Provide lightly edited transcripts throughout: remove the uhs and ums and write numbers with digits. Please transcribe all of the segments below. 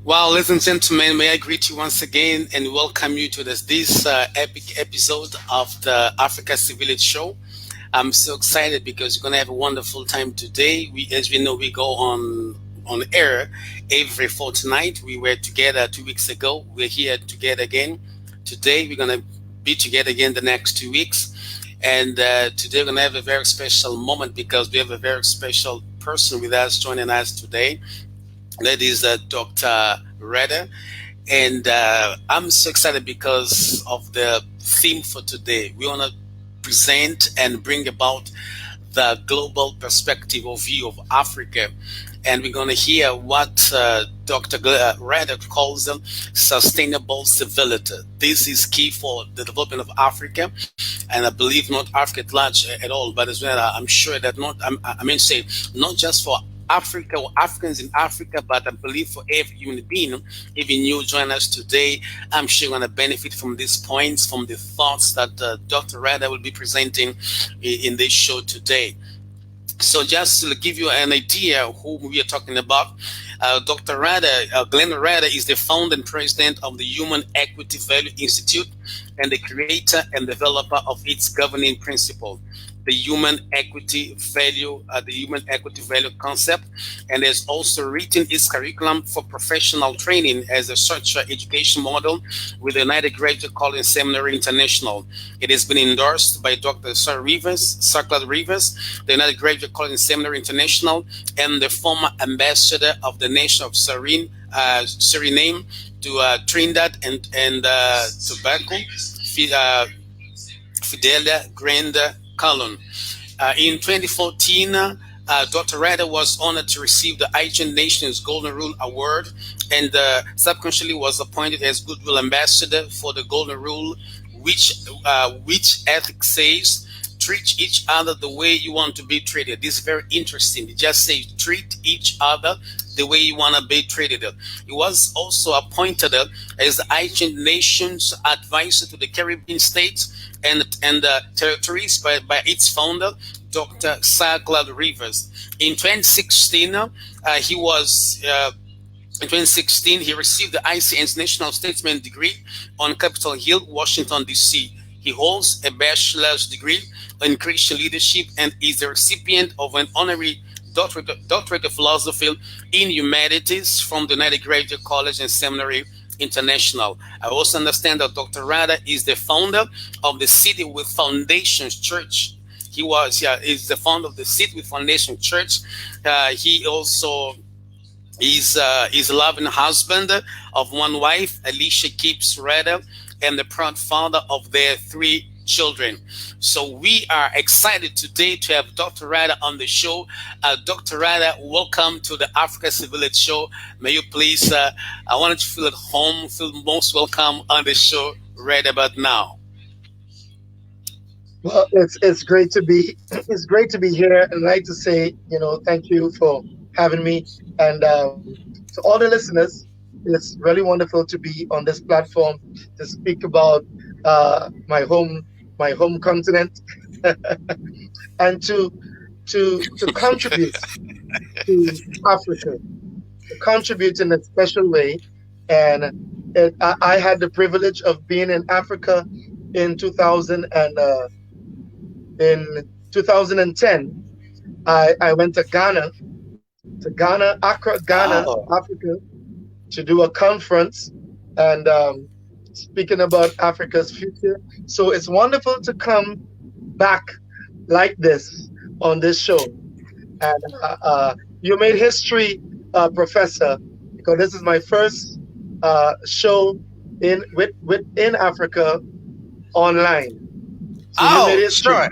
Well, ladies and gentlemen, may I greet you once again and welcome you to this epic episode of the Africa Civility Show. I'm so excited because we're gonna have a wonderful time today. As we know, we go on air every fortnight. We were together 2 weeks ago. We're here together again. Today, we're gonna be together again the next 2 weeks. And today, we're gonna have a very special moment because we have a very special person with us joining us today. That is Dr. Reda. And I'm so excited because of the theme for today. We want to present and bring about the global perspective or view of Africa. And we're going to hear what Dr. Reda calls them sustainable civility. This is key for the development of Africa, and I believe not Africa at large at all, but as well, I'm sure that I mean, say, not just for Africa or Africans in Africa, but I believe for every human being, even you join us today, I'm sure you're going to benefit from these points, from the thoughts that Dr. Rada will be presenting in this show today. So just to give you an idea who we are talking about, Dr. Rada, Glenn Rada is the founder and president of the Human Equity Value Institute and the creator and developer of its governing principle, the human equity value concept, and has also written its curriculum for professional training as a such education model with the United Graduate College Seminary International. It has been endorsed by Dr. Sir Claude Rivers, the United Graduate College Seminary International, and the former ambassador of the nation of Suriname to Trinidad and Tobago, Fidelia Grande Colon. In 2014, Dr. Ryder was honored to receive the Haitian Nations Golden Rule Award and subsequently was appointed as Goodwill Ambassador for the Golden Rule, which ethics says treat each other the way you want to be treated. This is very interesting. It just says treat each other the way you want to be treated. He was also appointed as the Haitian Nations Advisor to the Caribbean states and territories by its founder, Dr. Sir Claude Rivers. In 2016, he was in 2016, he received the ICN's National Statesman degree on Capitol Hill, Washington, D.C. He holds a bachelor's degree in Christian leadership and is the recipient of an honorary doctorate of philosophy in humanities from the United Graduate College and Seminary International. I also understand that Dr. Rada is the founder of the City with Foundations Church. Is the founder of the City with Foundation Church. He also is a loving husband of one wife, Alicia Keeps Rada, and the proud father of their three children. So we are excited today to have Dr. Rada on the show. Dr. Rada, welcome to the Africa Civility Show. May you please, I wanted to feel at home, feel most welcome on the show right about now. Well, it's great to be it's great to be here, and I'd like to say, thank you for having me, and to all the listeners, it's really wonderful to be on this platform to speak about my home continent, and to contribute to Africa, to contribute in a special way, and I had the privilege of being in Africa in 2000 in 2010. I went to Ghana, Accra, Ghana, Oh, Africa, to do a conference and speaking about Africa's future. So it's wonderful to come back like this on this show. And you made history, Professor, because this is my first show in Africa online. So you made oh, history. sure.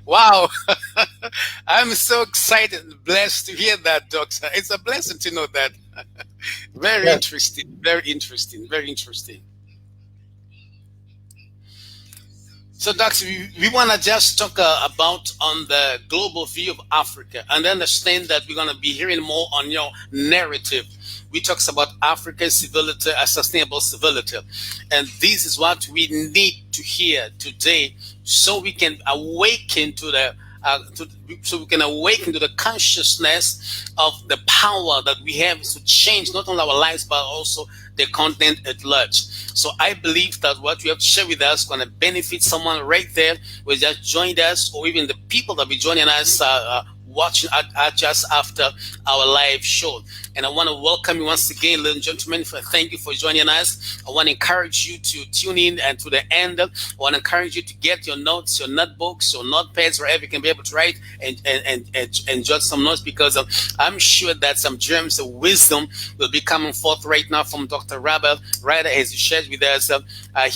Wow. I'm so excited and blessed to hear that, Doctor. It's a blessing to know that. Very Yes. interesting, very interesting, very interesting. So, Doctor, we want to just talk about on the global view of Africa and understand that we're going to be hearing more on your narrative. We talks about African civility, a sustainable civility, and this is what we need to hear today, so we can awaken to the so we can awaken to the consciousness of the power that we have to change not only our lives but also the content at large. So I believe that what you have to share with us is going to benefit someone right there who just joined us, or even the people that will be joining us watching just after our live show. And I want to welcome you once again, ladies and gentlemen. Thank you for joining us. I want to encourage you to tune in and to the end. I want to encourage you to get your notes, your notebooks, your notepads, wherever you can be able to write and jot some notes, because I'm sure that some gems of wisdom will be coming forth right now from Dr. Robert Ryder as he shares with us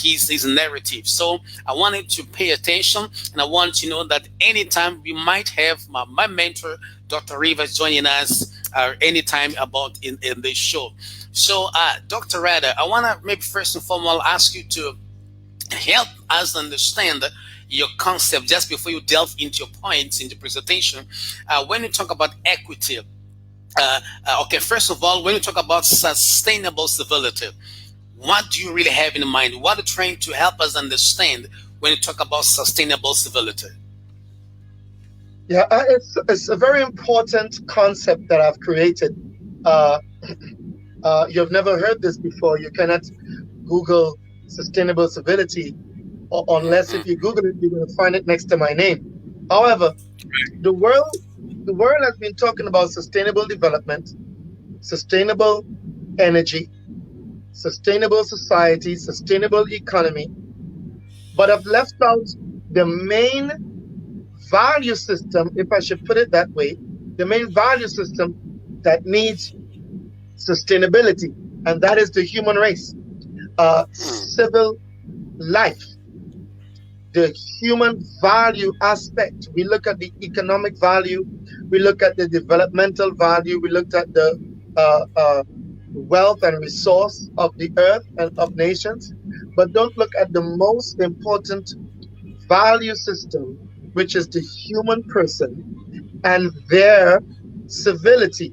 his narrative. So I wanted to pay attention, and I want to know that anytime we might have my mentor, Dr. Rivers, joining us anytime about in this show. So, Dr. Ryder, I want to maybe first and foremost ask you to help us understand your concept just before you delve into your points in the presentation. When you talk about equity, okay, first of all, when you talk about sustainable civility, what do you really have in mind? What are you trying to help us understand when you talk about sustainable civility? Yeah, it's a very important concept that I've created. Uh, you've never heard this before. You cannot Google sustainable civility, unless if you Google it, you're going to find it next to my name. However, the world, the world has been talking about sustainable development, sustainable energy, sustainable society, sustainable economy, but I've left out the main value system, if I should put it that way, the main value system that needs sustainability, and that is the human race, civil life, the human value aspect. We look at the economic value, we look at the developmental value, we looked at the wealth and resource of the earth and of nations, but don't look at the most important value system, which is the human person and their civility.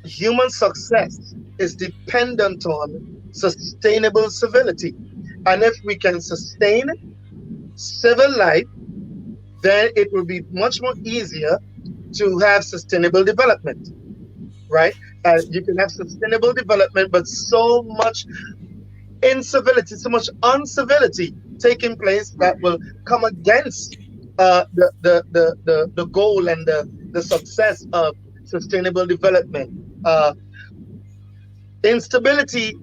Human success is dependent on sustainable civility. And if we can sustain civil life, then it will be much more easier to have sustainable development, right? You can have sustainable development, but so much incivility, so much uncivility taking place that will come against the goal and the success of sustainable development. Instability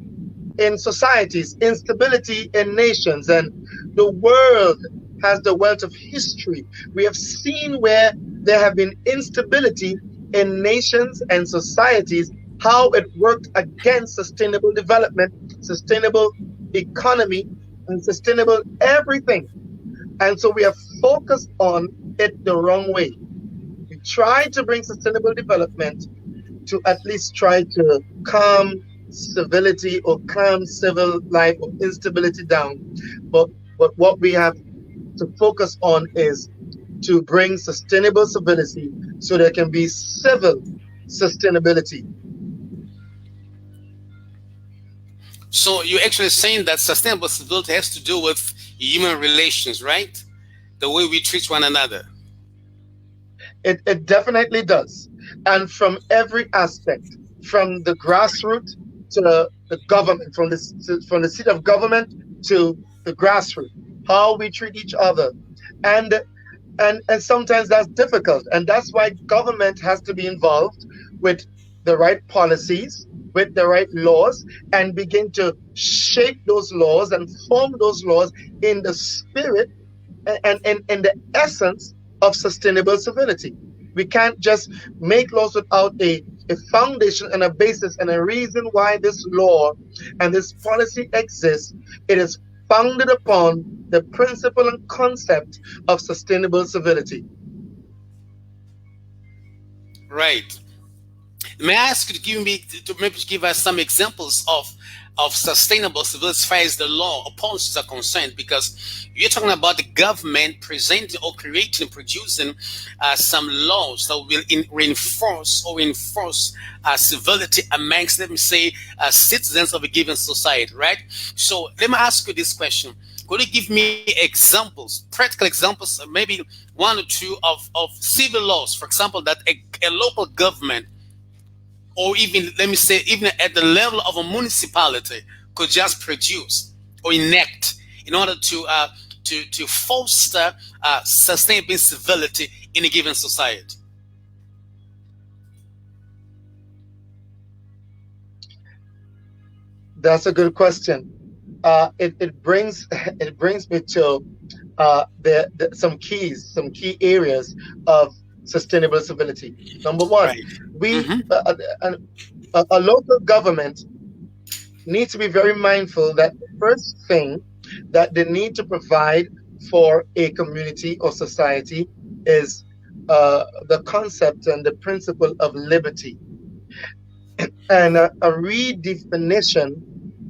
in societies, instability in nations, and the world has the wealth of history. We have seen where there have been instability in nations and societies, how it worked against sustainable development, sustainable economy, and sustainable everything. And so we have focused on it the wrong way. We try to bring sustainable development to at least try to calm civility or calm civil life or instability down. But what we have to focus on is to bring sustainable civility so there can be civil sustainability. So you're actually saying that sustainable civility has to do with human relations, right? The way we treat one another. It definitely does. And from every aspect, from the grassroots to the government, from the seat of government to the grassroots, how we treat each other. And and sometimes that's difficult. And that's why government has to be involved with the right policies, with the right laws, and begin to shape those laws and form those laws in the spirit and in the essence of sustainable civility. We can't just make laws without a foundation and a basis and a reason why this law and this policy exists. It is founded upon the principle and concept of sustainable civility. Right. May I ask you to maybe give us some examples of sustainable civility as far as the law or policies are concerned? Because you're talking about the government presenting or creating, producing some laws that will reinforce or enforce civility amongst, let me say, citizens of a given society, right? So let me ask you this question. Could you give me examples, practical examples, maybe one or two of civil laws, for example, that a local government, or even, let me say, even at the level of a municipality, could just produce or enact in order to foster sustainable civility in a given society? That's a good question. It brings it brings me to some some key areas of sustainable civility. Number one, Right. we Mm-hmm. a local government needs to be very mindful that the first thing that they need to provide for a community or society is the concept and the principle of liberty, and a redefinition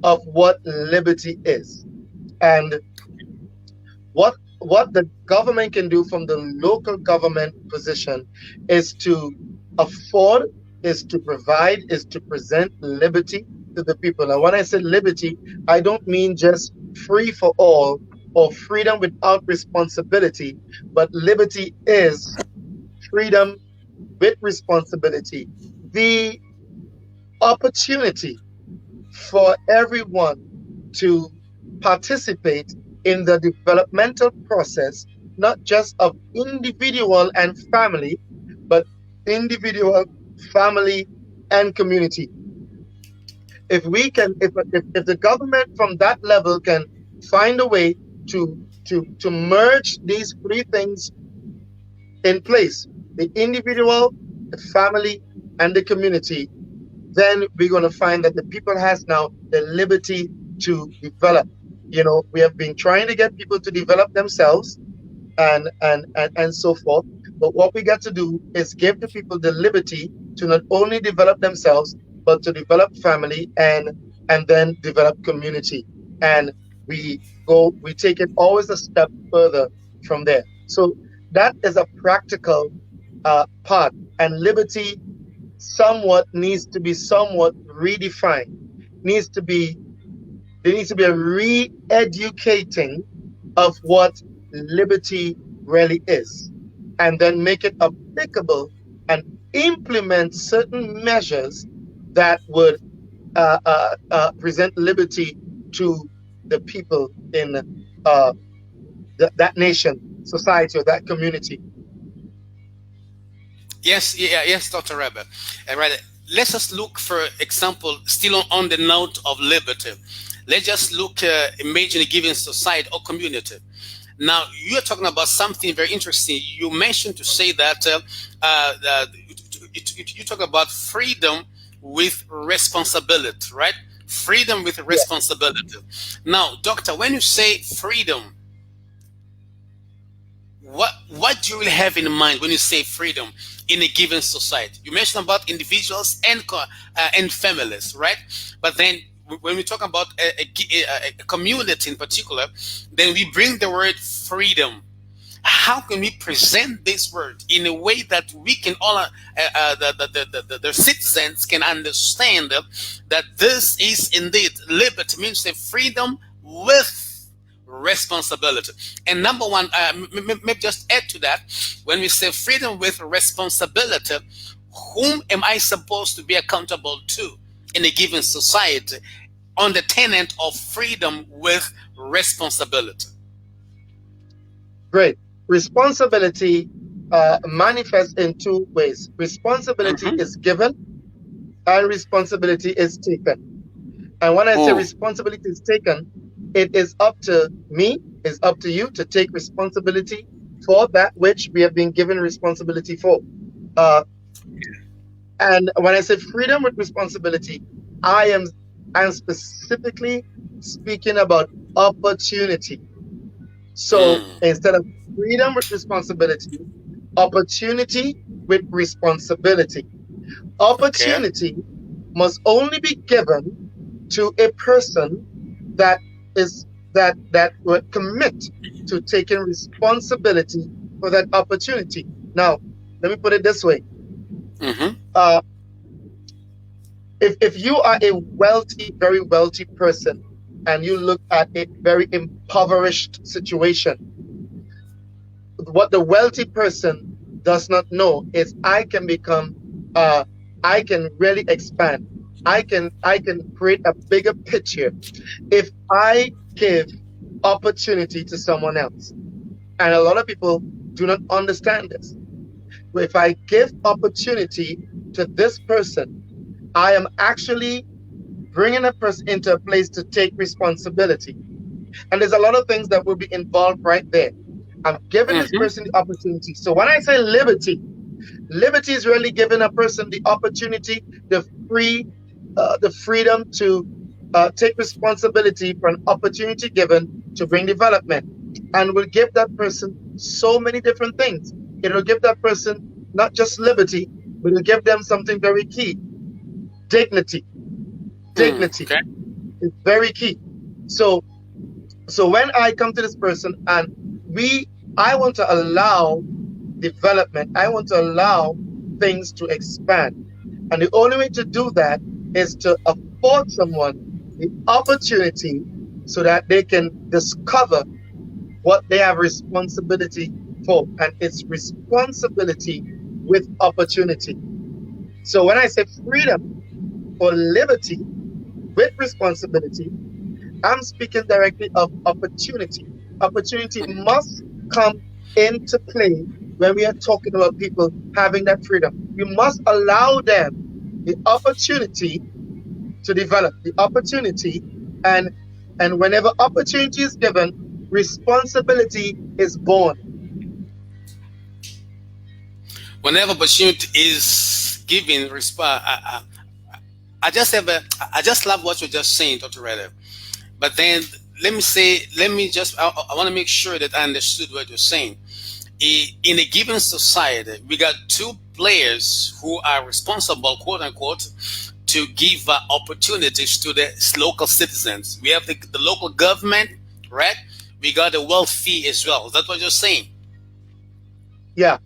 of what liberty is, and what the government can do from the local government position is to afford, is to provide, is to present liberty to the people. Now when I say liberty, I don't mean just free for all or freedom without responsibility, but liberty is freedom with responsibility, the opportunity for everyone to participate in the developmental process, not just of individual and family, but individual, family, and community. If the government from that level can find a way to merge these three things in place, the individual, the family, and the community, then we're going to find that the people has now the liberty to develop. You know, we have been trying to get people to develop themselves and so forth. But what we got to do is give the people the liberty to not only develop themselves, but to develop family and then develop community. And we take it always a step further from there. So that is a practical part. And liberty somewhat needs to be somewhat redefined. Needs to be There needs to be a re-educating of what liberty really is, and then make it applicable and implement certain measures that would present liberty to the people in that nation, society, or that community. Yes, yeah, yes, Dr. Rebbe. Right. Let's just look, for example, still on the note of liberty. Let's just look, imagine a given society or community. Now, you're talking about something very interesting. You mentioned to say that you talk about freedom with responsibility, right? Freedom with Yeah. responsibility. Now, doctor, when you say freedom, what do you really have in mind when you say freedom in a given society? You mentioned about individuals and families, right? But then when we talk about a community in particular, then we bring the word freedom. How can we present this word in a way that we can all the citizens can understand that this is indeed liberty, means the freedom with responsibility. And number one, maybe just add to that, when we say freedom with responsibility, whom am I supposed to be accountable to in a given society on the tenet of freedom with responsibility? Great. Responsibility manifests in two ways. Responsibility Mm-hmm. is given and responsibility is taken. And when I say Oh, responsibility is taken, it is up to me, it's up to you to take responsibility for that which we have been given responsibility for. Uh, and when I say freedom with responsibility, I am I am specifically speaking about opportunity. So mm, instead of freedom with responsibility, opportunity with responsibility. okay. Opportunity must only be given to a person that is that would commit to taking responsibility for that opportunity. Now, let me put it this way: Mm-hmm. uh, if you are a wealthy, very wealthy person, and you look at a very impoverished situation, what the wealthy person does not know is I can become, I can really expand. I can create a bigger picture if I give opportunity to someone else. And a lot of people do not understand this. If I give opportunity to this person, I am actually bringing a person into a place to take responsibility. And there's a lot of things that will be involved right there. I'm giving this Mm-hmm. person the opportunity. So when I say liberty, liberty is really giving a person the opportunity, the freedom to take responsibility for an opportunity given to bring development, and will give that person so many different things. It will give that person not just liberty, but it will give them something very key: dignity. Dignity Okay. is very key. So so when I come to this person and we I want to allow development, I want to allow things to expand. And the only way to do that is to afford someone the opportunity so that they can discover what they have responsibility for. And it's responsibility with opportunity. So when I say freedom or liberty with responsibility, I'm speaking directly of opportunity. Opportunity must come into play when we are talking about people having that freedom. You must allow them the opportunity to develop, the opportunity, and whenever opportunity is given, responsibility is born. Whenever opportunity is given, I just have a, I just love what you're just saying, Dr. Redder. But then let me just, I want to make sure that I understood what you're saying. In a given society, we got two players who are responsible, quote unquote, to give opportunities to the local citizens. We have the local government, right? We got the wealthy as well. That's what you're saying. Yeah,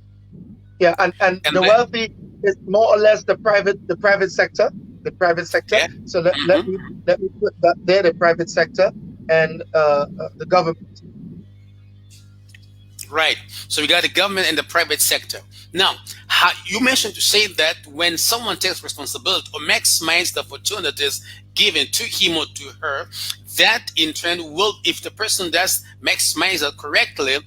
yeah, and And the then, wealthy is more or less the private sector, the private sector. okay. So let me put that there, the private sector and the government. Right. So we got the government and the private sector. Now, how, you mentioned to say that when someone takes responsibility or maximize the opportunities given to him or to her, that in turn will, if the person does maximize it correctly,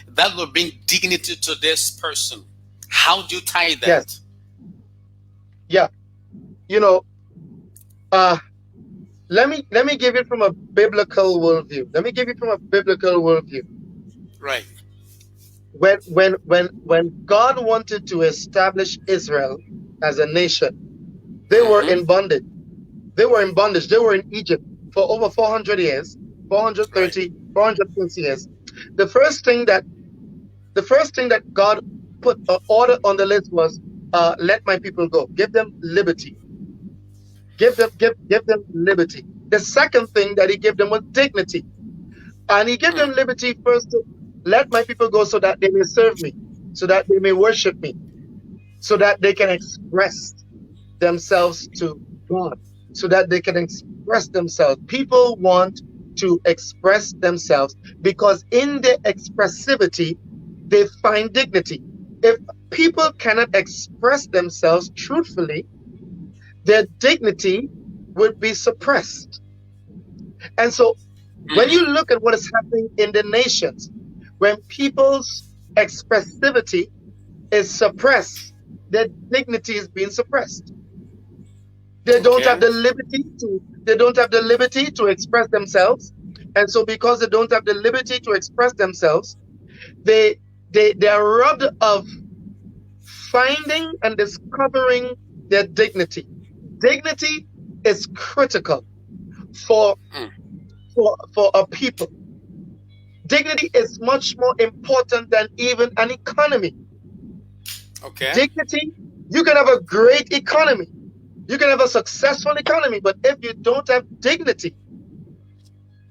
that will bring dignity to this person. How do you tie Yes, that? yeah. You know, uh, let me give it from a biblical worldview. Let me give it from a biblical worldview. Right. When God wanted to establish Israel as a nation, they were in Mm-hmm. bondage. They were in bondage. They were in Egypt for over 400 years, Right. 430, 420 years. The first thing that the first thing that God put an order on the list was, let my people go. Give them liberty. Give them liberty. The second thing that he gave them was dignity. And he gave them Mm. liberty first to let my people go so that they may serve me, so that they may worship me, so that they can express themselves to God, so that they can express themselves. People want to express themselves because in their expressivity, they find dignity. If people cannot express themselves truthfully, their dignity would be suppressed. And so when you Mm. look at what is happening in the nations, when people's expressivity is suppressed, their dignity is being suppressed. They don't have Okay. the liberty to they don't have the liberty to express themselves. And so because they don't have the liberty to express themselves, they they are robbed of finding and discovering their dignity. Dignity is critical for Mm. for a people. Dignity is much more important than even an economy. Okay. Dignity, you can have a great economy, you can have a successful economy, but if you don't have dignity,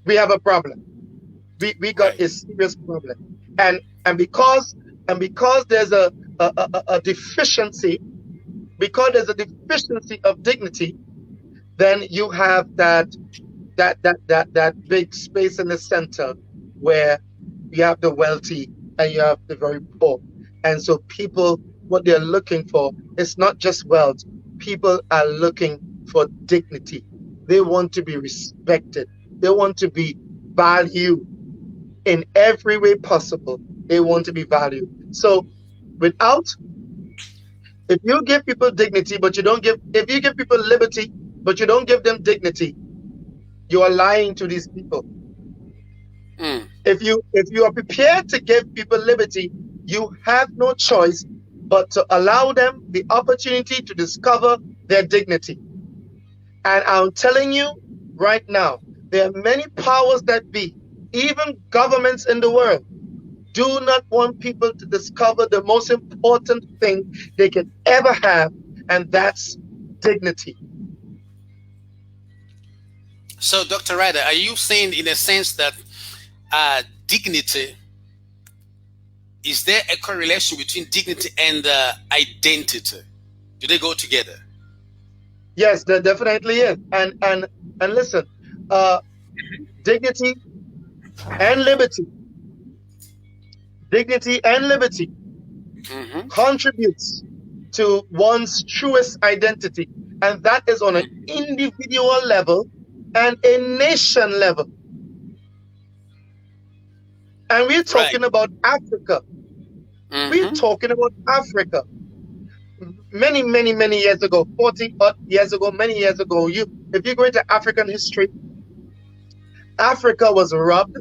we have a problem. We got Right. a serious problem. And and because because there's a deficiency, because there's a deficiency of dignity, then you have that. that big space in the center where you have the wealthy and you have the very poor. And so people, what they're looking for is not just wealth. People are looking for dignity. They want to be respected. They want to be valued in every way possible. They want to be valued. So without, if you give people dignity, but you don't give, if you give people liberty, but you don't give them dignity, you are lying to these people. Mm. If you are prepared to give people liberty, you have no choice but to allow them the opportunity to discover their dignity. And I'm telling you right now, there are many powers that be, even governments in the world, do not want people to discover the most important thing they can ever have, and that's dignity. So, Dr. Ryder, are you saying, in a sense, that dignity, is there a correlation between dignity and identity? Do they go together? Yes, there definitely is. And listen, uh, dignity and liberty, dignity and liberty Mm-hmm. contributes to one's truest identity, and that is on an individual level and a nation level. And we're Right. talking about Africa. We're Mm-hmm. talking about Africa. Many years ago, 40 odd years ago, many years ago, if you go into African history, Africa was robbed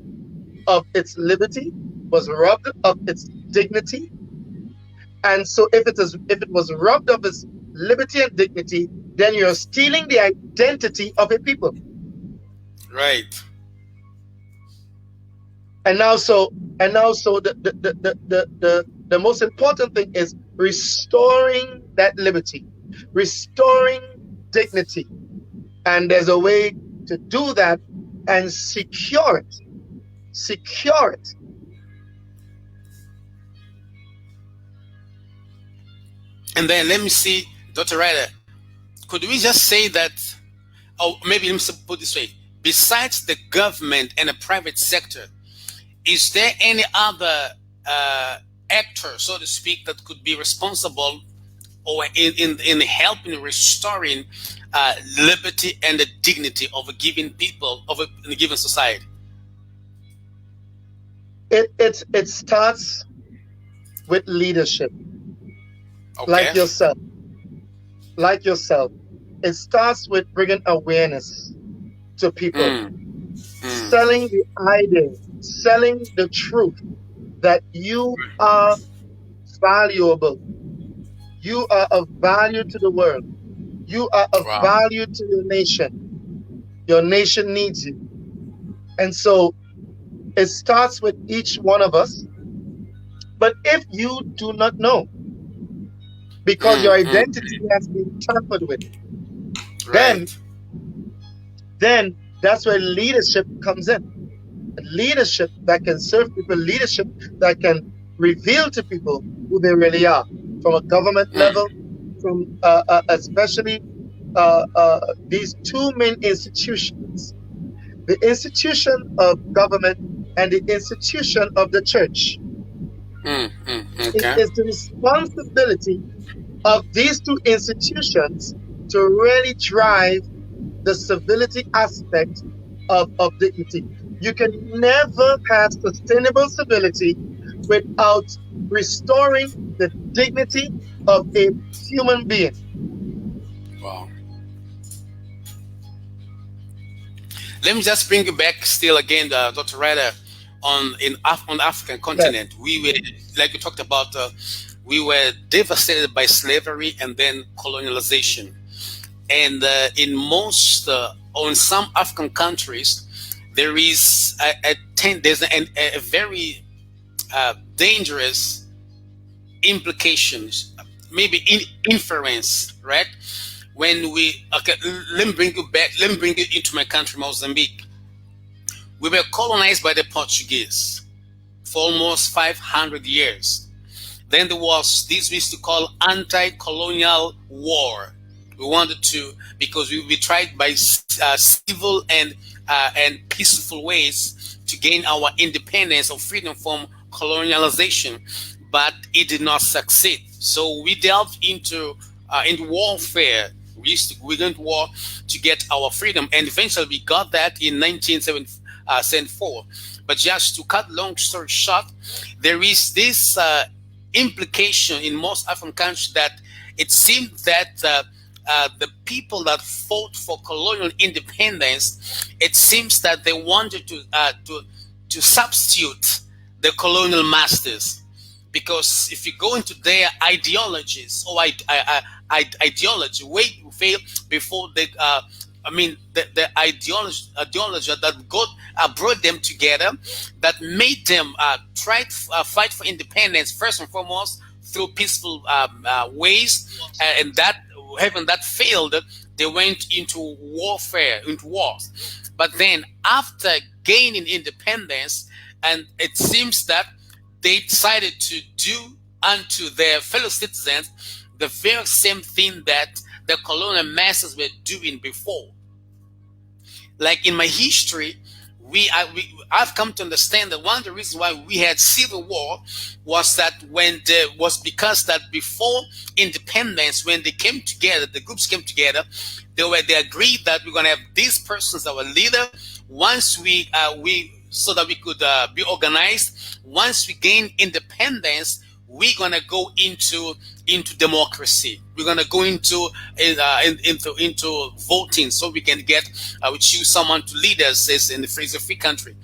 of its liberty, was robbed of its dignity. And so if it was robbed of its liberty and dignity, then you're stealing the identity of a people. Right. And now so the most important thing is restoring that liberty, restoring dignity. And there's a way to do that and secure it. Secure it. And then let me see, Dr. Ryder, could we just say that, or maybe let me put it this way, besides the government and the private sector, is there any other actor, so to speak, that could be responsible or in helping restoring liberty and the dignity of a given people, of a given society? It starts with leadership, Okay. like yourself, like yourself. It starts with bringing awareness to people, Mm, mm, selling the idea, selling the truth that you are valuable. You are of value to the world. You are of wow. value to your nation. Your nation needs you. And so it starts with each one of us. But if you do not know, because your Mm, identity mm, has been tampered with, then right. then that's where leadership comes in. Leadership that can serve people, leadership that can reveal to people who they really are, from a government level, Mm, from especially these two main institutions, the institution of government and the institution of the church. It okay. is the responsibility of these two institutions to really drive the civility aspect of dignity. You can never have sustainable civility without restoring the dignity of a human being. Wow. Let me just bring you back still again, Dr. Ryder, on the African Yes, continent. We were, like we talked about, we were devastated by slavery and then colonialization. And in most, or in some African countries, there is there's a very dangerous implications, maybe inference, right? When we, okay, let me bring you back. Let me bring you into my country, Mozambique. We were colonized by the Portuguese for almost 500 years. Then there was this we used to call anti-colonial war. We wanted to, because we tried by civil and peaceful ways to gain our independence or freedom from colonialization, but it did not succeed. So we delved into warfare. We went to war to get our freedom, and eventually we got that in 1974. But just to cut long story short, there is this implication in most African countries that it seemed that the people that fought for colonial independence, it seems that they wanted to substitute the colonial masters, because if you go into their ideologies or ideology way fail before they the ideology that God brought them together, that made them try to fight for independence first and foremost through peaceful ways, and that having that failed, they went into warfare, into wars. But then after gaining independence, and it seems that they decided to do unto their fellow citizens the very same thing that the colonial masters were doing before. Like in my history, I've come to understand that one of the reasons why we had civil war was that was because that before independence, when they came together, the groups came together, they agreed that we're going to have these persons our leader. Once we so that we could be organized. Once we gain independence, we're gonna go into democracy. We're gonna go into voting, so we can we choose someone to lead us as in the free country.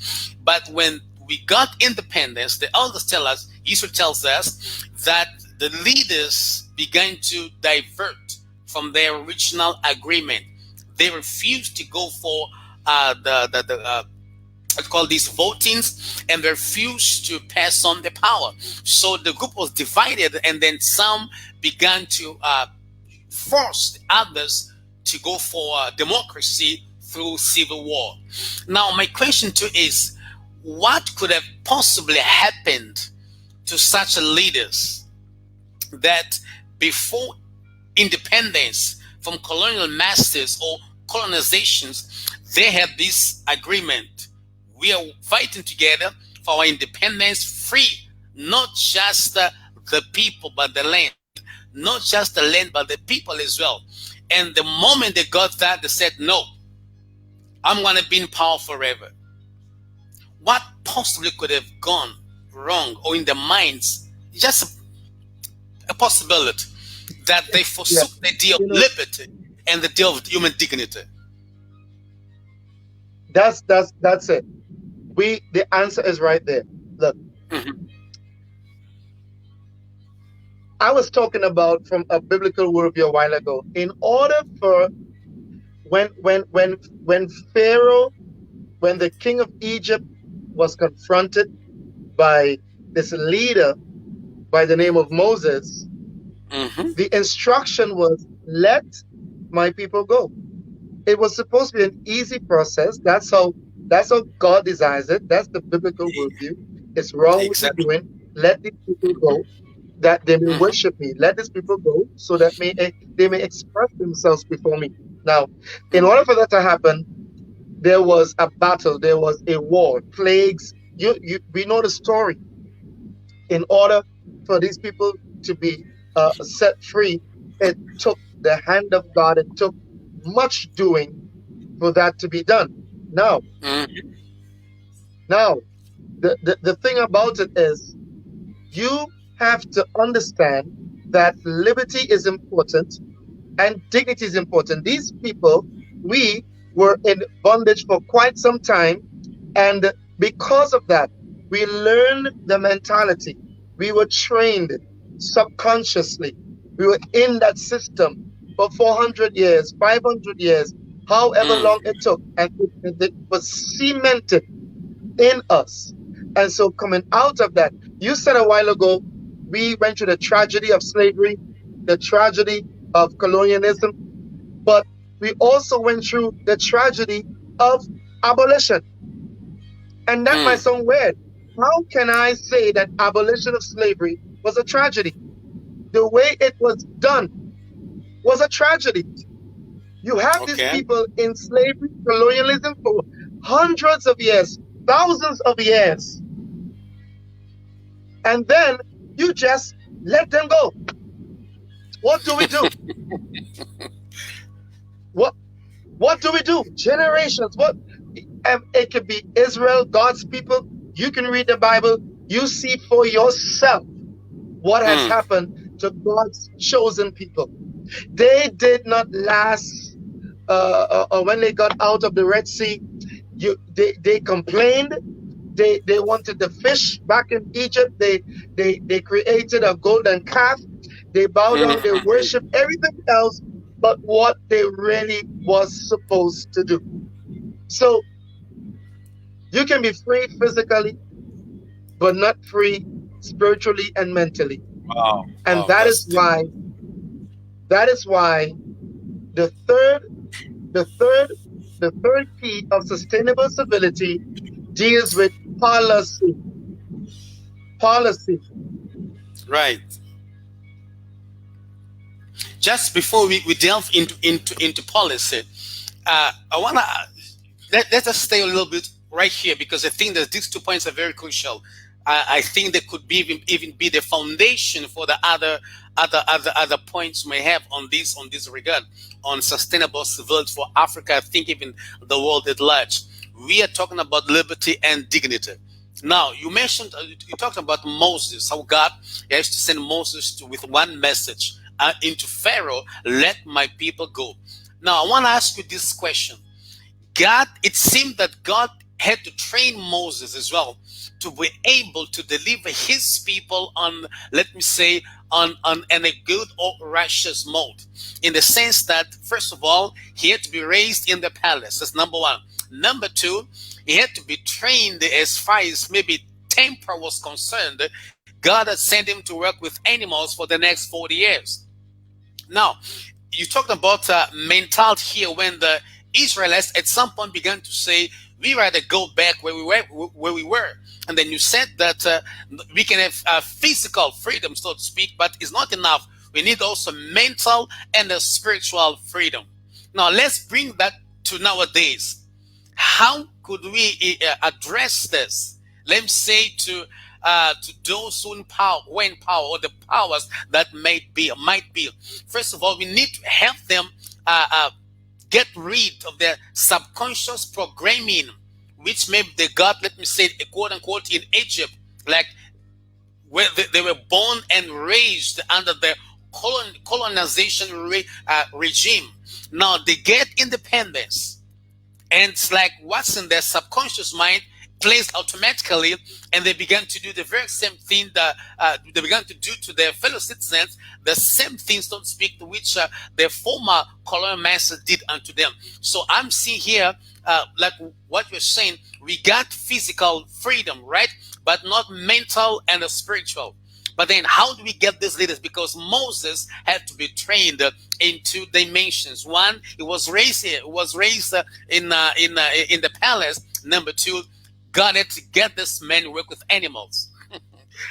But when we got independence, the elders tell us, Israel tells us that the leaders began to divert from their original agreement. They refused to go for I call these votings, and they refused to pass on the power. So the group was divided, and then some began to force others to go for democracy through civil war. Now, my question to you is, what could have possibly happened to such leaders that before independence from colonial masters or colonizations, they had this agreement? We are fighting together for our independence, free, not just the people, but the land. Not just the land, but the people as well. And the moment they got that, they said, no, I'm going to be in power forever. What possibly could have gone wrong, or in their minds, just a possibility that they forsook the idea of liberty and the idea of human dignity? That's it. The answer is right there. Look, I was talking about from a biblical worldview a while ago. In order for when Pharaoh, when the king of Egypt was confronted by this leader by the name of Moses, the instruction was, let my people go. It was supposed to be an easy process. That's how God desires it. That's the biblical worldview. It's wrong with doing. Let these people go, that they may worship me. Let these people go, so that they may express themselves before me. Now, in order for that to happen, there was a battle. There was a war, plagues. We know the story. In order for these people to be set free, it took the hand of God. It took much doing for that to be done. Now, the thing about it is, you have to understand that liberty is important and dignity is important. These people, we were in bondage for quite some time, and because of that, we learned the mentality. We were trained subconsciously. We were in that system for 400 years, 500 years, however long it took, and it was cemented in us. And so coming out of that, you said a while ago, we went through the tragedy of slavery, the tragedy of colonialism, but we also went through the tragedy of abolition. And that might sound weird. How can I say that abolition of slavery was a tragedy? The way it was done was a tragedy. You have these Okay. people in slavery, colonialism for hundreds of years, thousands of years, and then you just let them go. What do we do? What what do we do? Generations. What? It could be Israel, God's people. You can read the Bible. You see for yourself what has Mm. happened to God's chosen people. They did not last. When they got out of the Red Sea, they complained. They wanted the fish back in Egypt. They created a golden calf. They bowed down. They Mhm. worshiped everything else but what they really was supposed to do. So you can be free physically, but not free spiritually and mentally. Wow. And Wow. That's deep. that is why the third the third the third P of sustainable civility deals with policy. Policy. Right. Just before we delve into policy, I wanna let us stay a little bit right here because I think that these 2 points are very crucial. I think they could be even be the foundation for the other points we may have on this regard on sustainable civility for Africa. I think even the world at large. We are talking about liberty and dignity. Now you mentioned you talked about Moses, how God has to send Moses with one message into Pharaoh, let my people go. Now I want to ask you this question. God, it seemed that God had to train Moses as well to be able to deliver his people on, let me say, on in a good or righteous mode. In the sense that, first of all, he had to be raised in the palace. That's number one. Number two, he had to be trained as far as maybe temper was concerned. God had sent him to work with animals for the next 40 years. Now, you talked about mentality here when the Israelites at some point began to say, "We rather go back where we were." And then you said that we can have physical freedom, so to speak, but it's not enough. We need also mental and spiritual freedom. Now, let's bring that to nowadays. How could we address this? Let me say to those who in power or the powers that might be. First of all, we need to help them get rid of their subconscious programming, which maybe they got, let me say, quote unquote, in Egypt, like where they were born and raised under the colonization regime. Now they get independence, and it's like what's in their subconscious mind plays automatically, and they began to do the very same thing that they began to do to their fellow citizens, the same things, so to speak, to which their former colonial masters did unto them. So I'm seeing here, like what you're saying, we got physical freedom, right, but not mental and spiritual. But then, how do we get these leaders? Because Moses had to be trained in two dimensions. One, he was raised in the palace. Number two, God had to get this man to work with animals.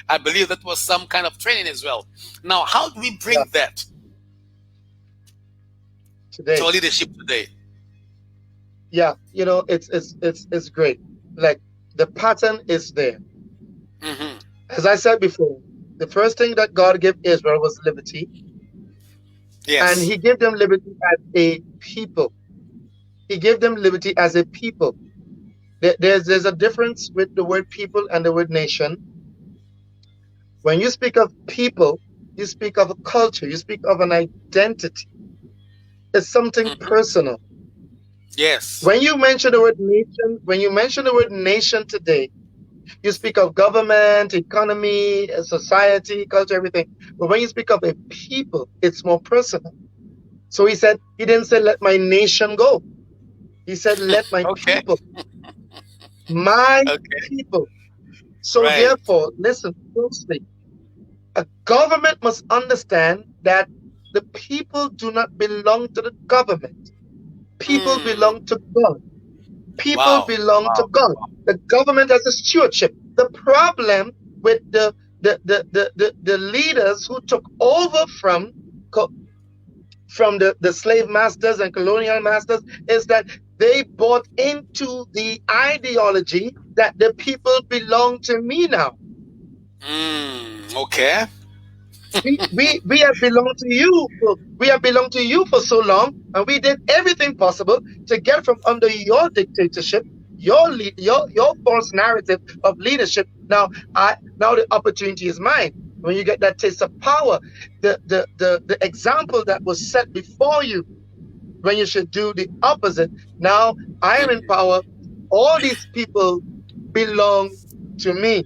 I believe that was some kind of training as well. Now, how do we Yeah, bring that to today. our leadership today? Yeah, it's great. Like the pattern is there. Hmm. As I said before, the first thing that God gave Israel was liberty, and Yes. He gave them liberty as a people. He gave them liberty as a people. There's a difference with the word people and the word nation. When you speak of people, you speak of a culture, you speak of an identity. It's something Hmm. personal. Yes. When you mention the word nation today, you speak of government, economy, society, culture, everything. But when you speak of a people, it's more personal. So he didn't say, let my nation go. He said, let my Okay. people, my Okay. people. So Right. therefore, listen closely. A government must understand that the people do not belong to the government. People belong Mm. to God. People Wow. belong to Wow. God. The government has a stewardship. The problem with the leaders who took over from from the slave masters and colonial masters is that they bought into the ideology that the people belong to me now. Okay. We have belonged to you. We have belonged to you for so long, and we did everything possible to get from under your dictatorship, your false narrative of leadership. Now the opportunity is mine. When you get that taste of power, the example that was set before you when you should do the opposite. Now I am in power. All these people belong to me.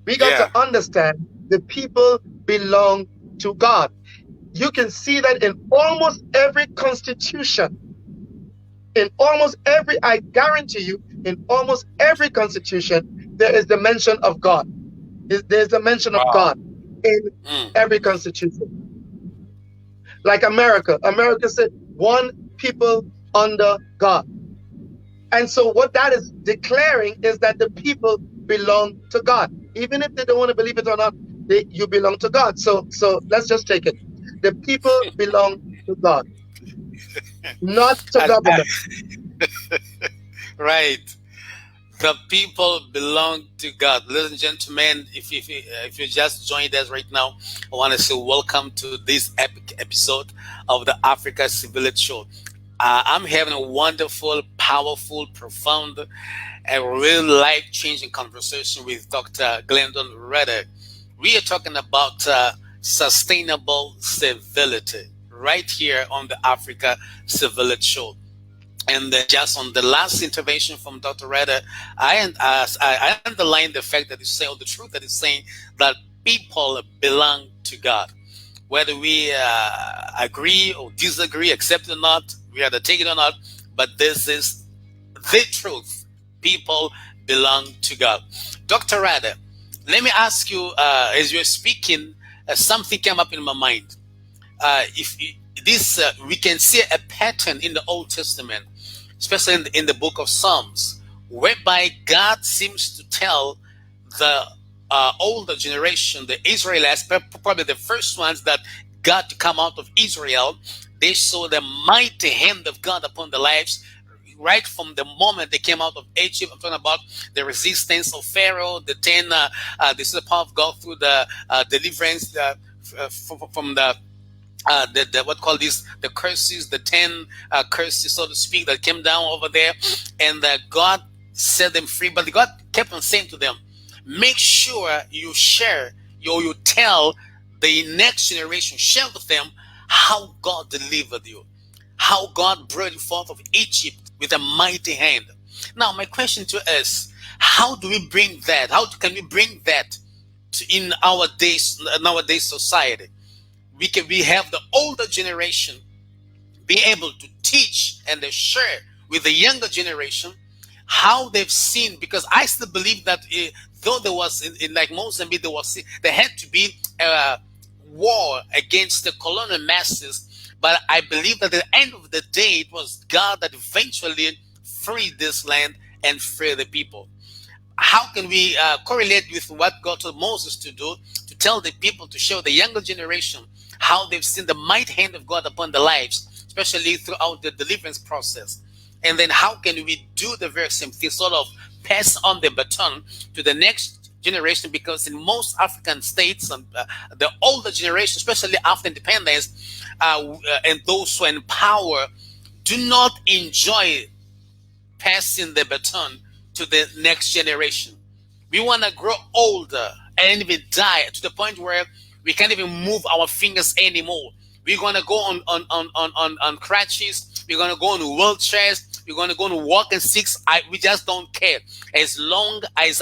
We got to Yeah. understand the people belong to God. You can see that in almost every constitution, in almost every, I guarantee you, in almost every constitution, there is the mention of God. There's the mention of Wow. God in every constitution. Like America, America said, one people under God. And so what that is declaring is that the people belong to God. Even if they don't want to believe it or not, you belong to God. So let's just take it. The people belong to God, not to government. Right. The people belong to God. Ladies and gentlemen, if you just joined us right now, I want to say welcome to this epic episode of the Africa Civility Show. I'm having a wonderful, powerful, profound, and real life changing conversation with Dr. Glendon Redder. We are talking about sustainable civility right here on the Africa Civility Show. And just on the last intervention from Dr. Redder, I underline the fact that he's saying, or the truth that he's saying, that people belong to God. Whether we agree or disagree, accept it or not, we either take it or not, but this is the truth. People belong to God. Dr. Redder, let me ask you, as you're speaking, something came up in my mind. If this We can see a pattern in the Old Testament, especially in the book of Psalms, whereby God seems to tell the older generation, the Israelites, probably the first ones that got to come out of Israel, they saw the mighty hand of God upon their lives right from the moment they came out of Egypt. I'm talking about the resistance of Pharaoh, the 10, this is the power of God through the deliverance from the what call this, the curses, the 10 curses, so to speak, that came down over there, and God set them free. But God kept on saying to them, make sure you share, you tell the next generation, share with them how God delivered you, how God brought you forth of Egypt with a mighty hand. Now, my question to us: how do we bring that? How can we bring that in our days, nowadays society? We have the older generation be able to teach and they share with the younger generation how they've seen, because I still believe that though there was in like Mozambique, there had to be a war against the colonial masters, but I believe that at the end of the day it was God that eventually freed this land and freed the people. How can we correlate with what God told Moses to do, to tell the people, to show the younger generation how they've seen the mighty hand of God upon their lives, especially throughout the deliverance process? And then how can we do the very same thing, sort of pass on the baton to the next generation? Because in most African states, the older generation, especially after independence, and those who are in power, do not enjoy passing the baton to the next generation. We want to grow older and even die to the point where we can't even move our fingers anymore. We're gonna go on crutches. We're gonna go on wheelchairs. We're gonna go on walking sticks. We just don't care. As long as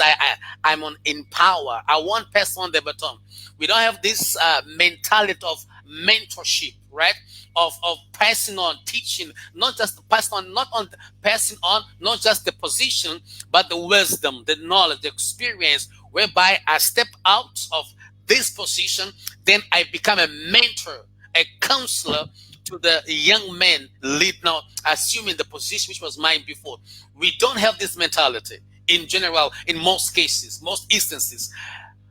I'm in power, I want pass on the baton. We don't have this mentality of mentorship, right? Of passing on, teaching, not just passing on, not on passing on, not just the position, but the wisdom, the knowledge, the experience, whereby I step out of this position, then I become a mentor, a counselor to the young men lead now, assuming the position which was mine before. We don't have this mentality in general, in most cases, most instances.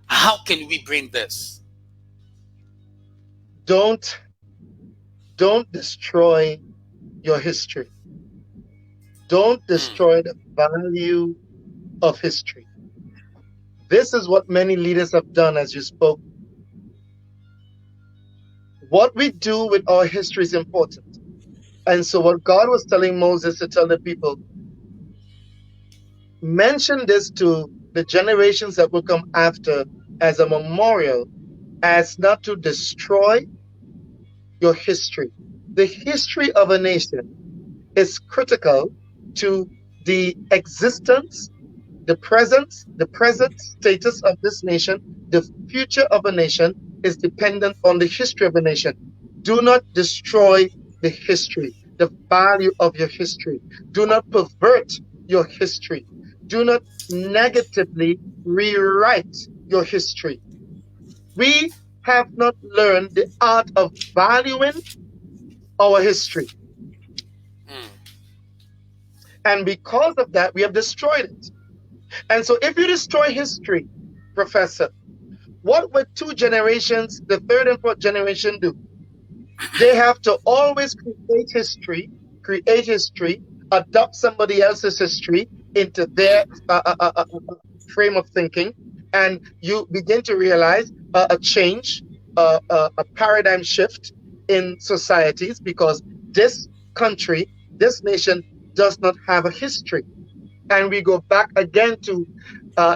How can we bring this? Don't don't destroy your history. Don't mm, destroy the value of history. This is what many leaders have done, as you spoke. What we do with our history is important. And so, what God was telling Moses to tell the people, mention this to the generations that will come after as a memorial, as not to destroy your history. The history of a nation is critical to the existence, the present status of this nation. The future of a nation is dependent on the history of a nation. Do not destroy the history, the value of your history. Do not pervert your history. Do not negatively rewrite your history. We have not learned the art of valuing our history. mm. And because of that, we have destroyed it. And so, if you destroy history, Professor, what would two generations, the third and fourth generation, do? They have to always create history, adopt somebody else's history into their frame of thinking, and you begin to realize a change, a paradigm shift in societies because this country, this nation does not have a history. And we go back again to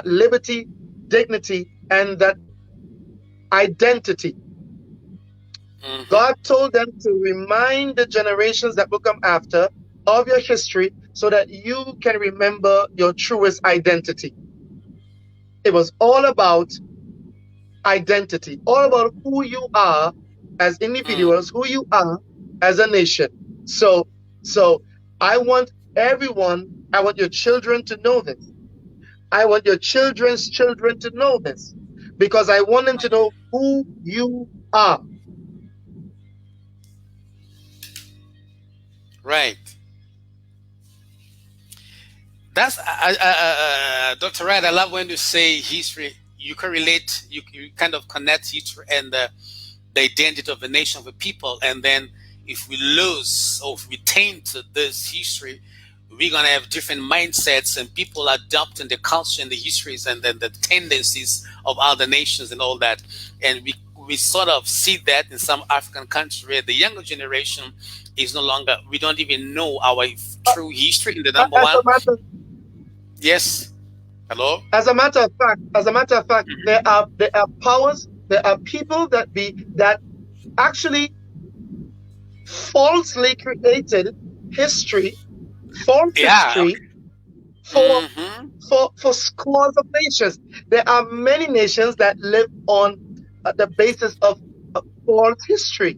liberty, dignity, and that identity. Mhm. God told them to remind the generations that will come after of your history so that you can remember your truest identity. It was all about identity, all about who you are as Mm. individuals, who you are as a nation. So, so I want everyone, I want your children to know this. I want your children's children to know this because I want them to know who you are. Right. That's Dr. Wright. I love when you say history. You can relate. You kind of connect history and the identity of the nation of the people. And then if we lose or if we taint this history, we're gonna have different mindsets and people adopting the culture and the histories and then the tendencies of other nations and all that. And we sort of see that in some African countries where the younger generation is no longer. We don't even know our true history. In the number As a one, matter, yes. Hello. as a matter of fact, there are powers, there are people that actually falsely created history, false Yeah. history Okay. for Mm-hmm. for scores of nations. There are many nations that live on the basis of false history,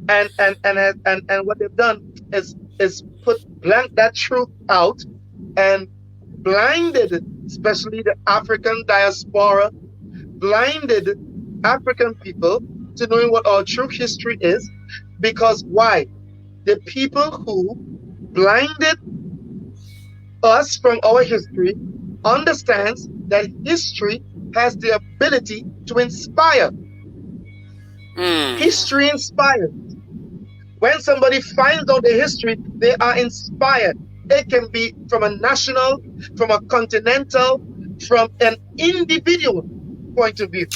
and what they've done is put blank that truth out and blinded, especially the African diaspora, blinded African people to knowing what our true history is. Because why? The people who blinded us from our history understands that history has the ability to inspire. Mm. History inspires. When somebody finds out the history, they are inspired. It can be from a national, from a continental, from an individual point of view.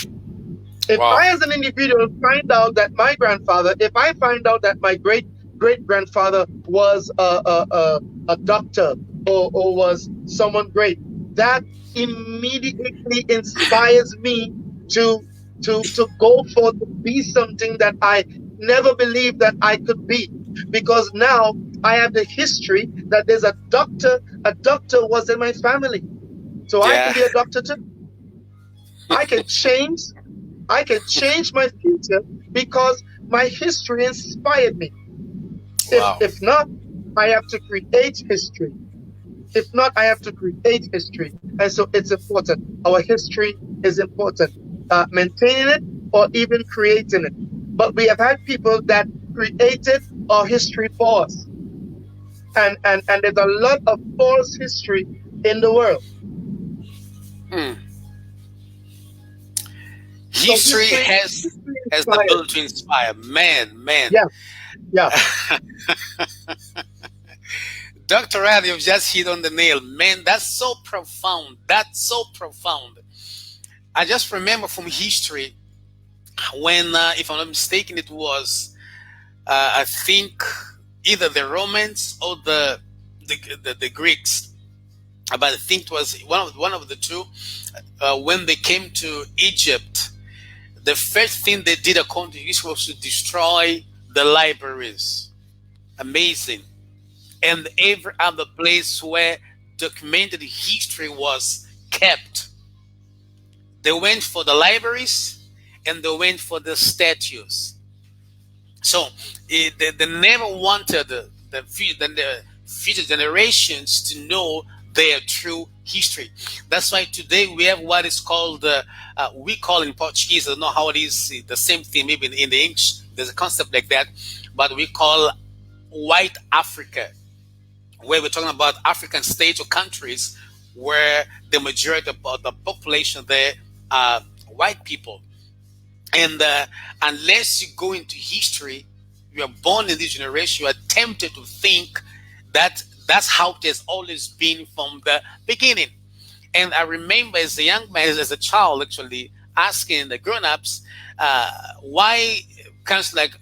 If Wow. I, as an individual, find out that my grandfather, if I find out that my great grandfather was a doctor or was someone great, that immediately inspires me to to go for to be something that I never believed that I could be. Because now I have the history that there's a doctor was in my family. So I can Yeah. be a doctor too. I can change I can change my future because my history inspired me. Wow. If not, I have to create history. If not, I have to create history. And so it's important. Our history is important. Maintaining it or even creating it. But we have had people that created our history for us. And there's a lot of false history in the world. Mm. So History history has the inspires. ability to inspire. Man, man. Yeah. Yeah. Dr. Rad, you've just hit on the nail. Man, that's so profound. That's so profound. I just remember from history when, if I'm not mistaken, it was, I think, either the Romans or the Greeks, but I think it was one of the two. When they came to Egypt, the first thing they did according to history was to destroy the libraries. Amazing. And every other place where documented history was kept. They went for the libraries and they went for the statues. So they never wanted the future generations to know their true history. That's why today we have what is called, we call in Portuguese, I don't know how it is, the same thing, maybe in the English, there's a concept like that, but we call white Africa, where we're talking about African states or countries where the majority of the population there are white people. And unless you go into history, you are born in this generation, you are tempted to think that that's how it has always been from the beginning. And I remember as a young man, as a child, actually asking the grown-ups why countries like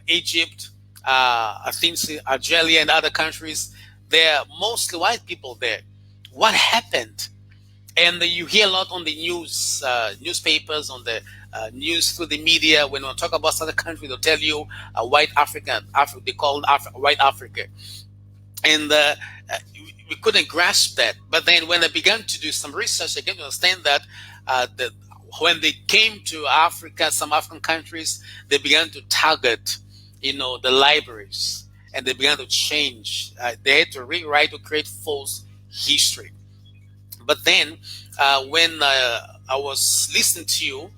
Egypt, I think Algeria and other countries, there are mostly white people there. What happened? And you hear a lot on the news, newspapers, on the news through the media. When we talk about other countries, they'll tell you white African, they call white Africa. And we couldn't grasp that. But then when I began to do some research, I came to understand that when they came to Africa, some African countries, they began to target, the libraries, and they began to change. They had to rewrite to create false history. But then, when I was listening to you,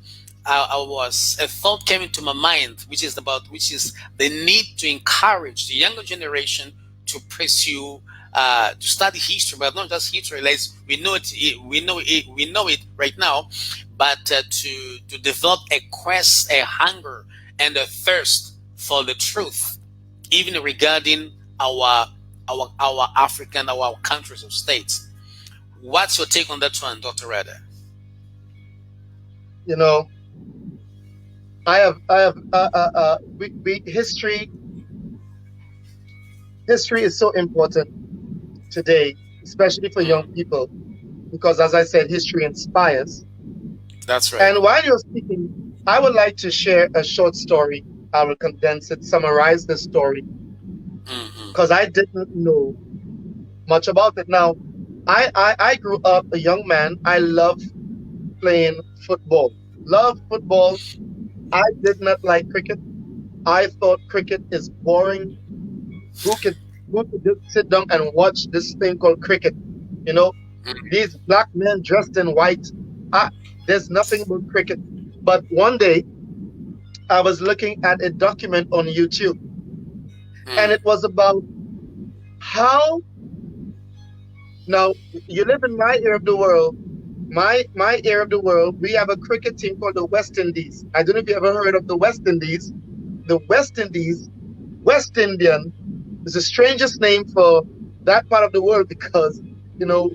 a thought came into my mind, which is the need to encourage the younger generation to pursue, to study history, but not just history. Like we know it right now, but to develop a quest, a hunger, and a thirst for the truth, even regarding our African, our countries or states. What's your take on that one, Dr. Rada? You know, history is so important today, especially for young Mm, people, because as I said, history inspires. that's right. And while you're speaking, I would like to share a short story. I will condense it, summarize the story, because Hmm. I didn't know much about it. Now, I grew up a young man. I love playing football. Love football. I did not like cricket. I thought cricket is boring. Who could who could just sit down and watch this thing called cricket? You know, these black men dressed in white. I, there's nothing but cricket. But one day I was looking at a document on YouTube, and it was about how now you live in my area of the world. My area of the world, we have a cricket team called the West Indies. I don't know if you ever heard of the West Indies. The West Indies, West Indian, is the strangest name for that part of the world because you know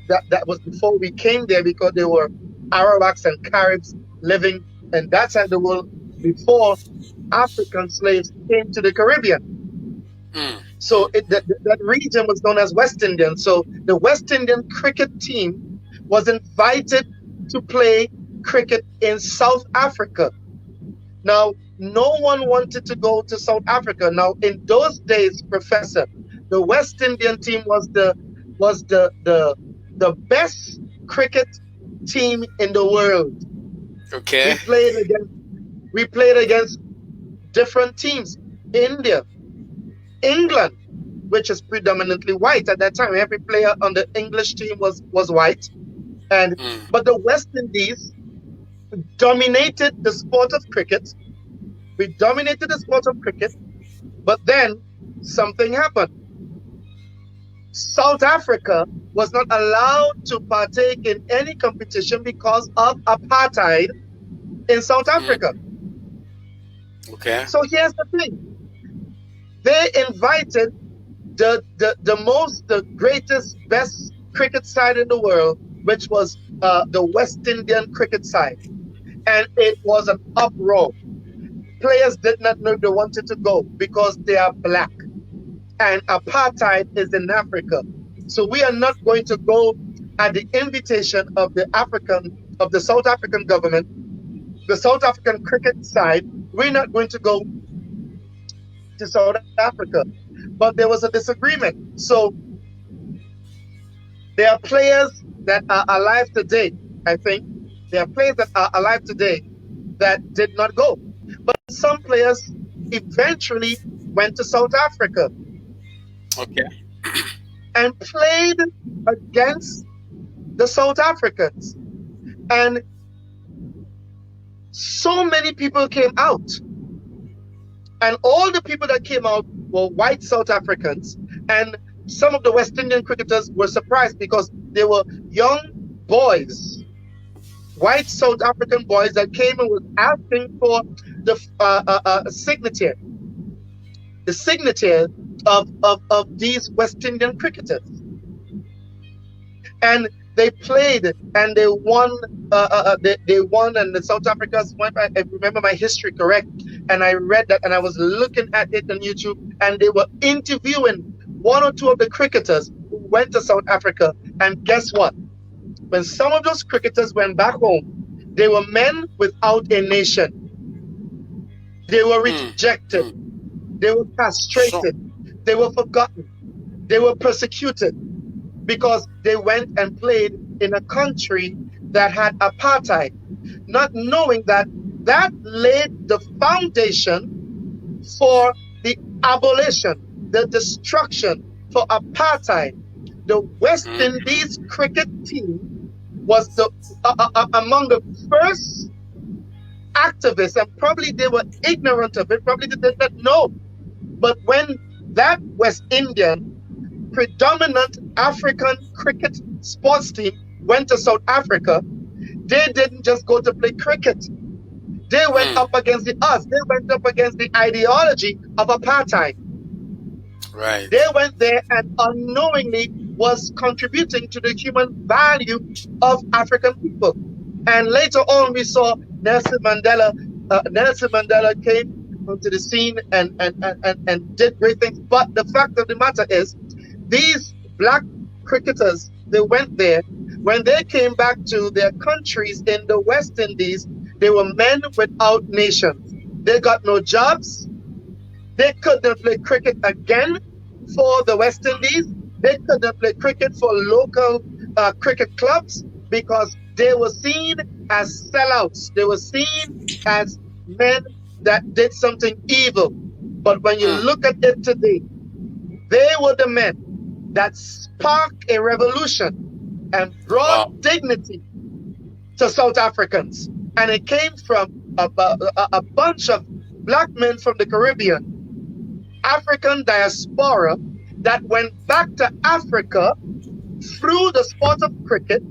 that was before we came there because there were Arawaks and Caribs living in that side of the world before African slaves came to the Caribbean. Mm, So that region was known as West Indian. So the West Indian cricket team was invited to play cricket in South Africa. Now, no one wanted to go to South Africa. Now, in those days, Professor, the West Indian team was the best cricket team in the world. okay. We played against we played against different teams. India, England, which is predominantly white at that time. Every player on the English team was white. And Mm, but the West Indies dominated the sport of cricket. We dominated the sport of cricket, but then something happened. South Africa was not allowed to partake in any competition because of apartheid in South Africa. mm, okay. So here's the thing. they invited the greatest, best cricket side in the world, which was the West Indian cricket side. And it was an uproar. Players did not know they wanted to go because they are black. And apartheid is in Africa. So we are not going to go at the invitation of the South African government, the South African cricket side. We're not going to go to South Africa. But there was a disagreement. So there are players that are alive today, I think. There are players that are alive today that did not go. But some players eventually went to South Africa. Okay. And played against the South Africans. And so many people came out. And all the people that came out were white South Africans. And some of the West Indian cricketers were surprised because they were young boys, white South African boys that came and was asking for the signature of these West Indian cricketers. And they played and they won. They won, and the South Africans won. I remember my history correct, and I read that, and I was looking at it on YouTube, and they were interviewing one or two of the cricketers who went to South Africa. And guess what? When some of those cricketers went back home, they were men without a nation. They were rejected. They were castrated. They were forgotten. They were persecuted because they went and played in a country that had apartheid, not knowing that that laid the foundation for the abolition, the destruction for apartheid. The West Indies cricket team was among the first activists, and probably they were ignorant of it, probably they did not know. But when that West Indian predominant African cricket sports team went to South Africa, they didn't just go to play cricket. They went up against the odds. They went up against the ideology of apartheid. Right. They went there and unknowingly was contributing to the human value of African people. And later on, we saw Nelson Mandela. Nelson Mandela came onto the scene and did great things. But the fact of the matter is, these black cricketers, they went there. When they came back to their countries in the West Indies, they were men without nations. They got no jobs. They couldn't play cricket again for the West Indies. They couldn't play cricket for local cricket clubs because they were seen as sellouts. They were seen as men that did something evil. But when you look at it today, they were the men that sparked a revolution and brought dignity to South Africans. And it came from a bunch of black men from the Caribbean, African diaspora, that went back to Africa through the sport of cricket,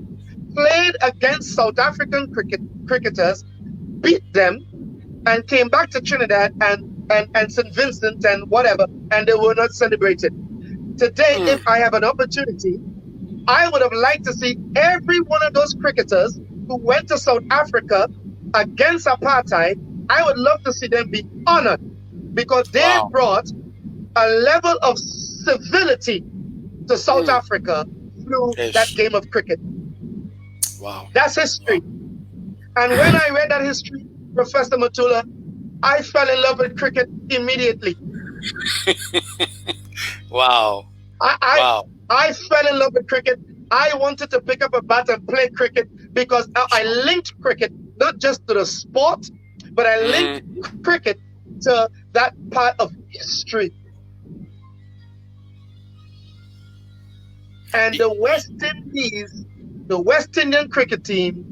played against South African cricketers, beat them, and came back to Trinidad and St. Vincent and whatever, and they were not celebrated. Today, if I have an opportunity, I would have liked to see every one of those cricketers who went to South Africa against apartheid. I would love to see them be honored because they brought a level of civility to South Africa through that game of cricket. Wow. That's history. And when I read that history, Professor Mutula, I fell in love with cricket immediately. Wow. I fell in love with cricket. I wanted to pick up a bat and play cricket because I linked cricket not just to the sport, but I linked cricket to that part of history. And the West Indies, the West Indian cricket team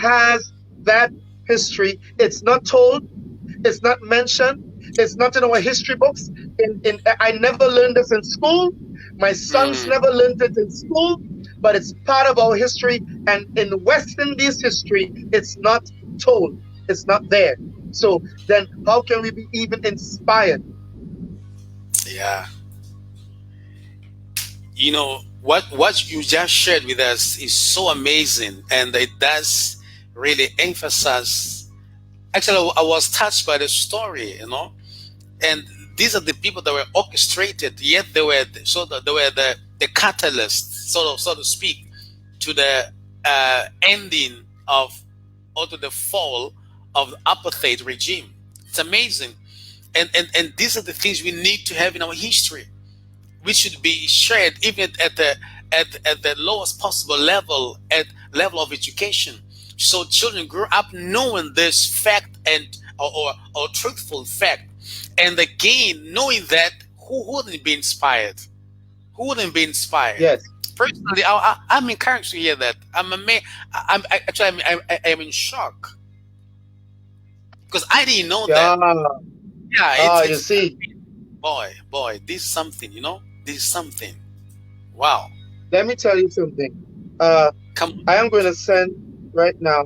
has that history. It's not told, it's not mentioned, it's not in our history books. I never learned this in school. My sons never learned it in school, but it's part of our history. And in West Indies history, it's not told. It's not there. So then how can we be even inspired? Yeah, what you just shared with us is so amazing, and it does really emphasize. Actually, I was touched by the story, and these are the people that were orchestrated, yet they were the catalyst, so to speak, to the ending of or to the fall of the apartheid regime. It's amazing, and these are the things we need to have in our history, which should be shared even at the lowest possible level, at level of education, so children grow up knowing this fact and or truthful fact, and again knowing that who wouldn't be inspired, who wouldn't be inspired. Yes. Personally, I'm encouraged to hear that. I'm amazed. I'm in shock because I didn't know that. Yeah. Yeah, You it's see, boy, this is something, this is something. Wow. let me tell you something. Uh, Come I am going to send right now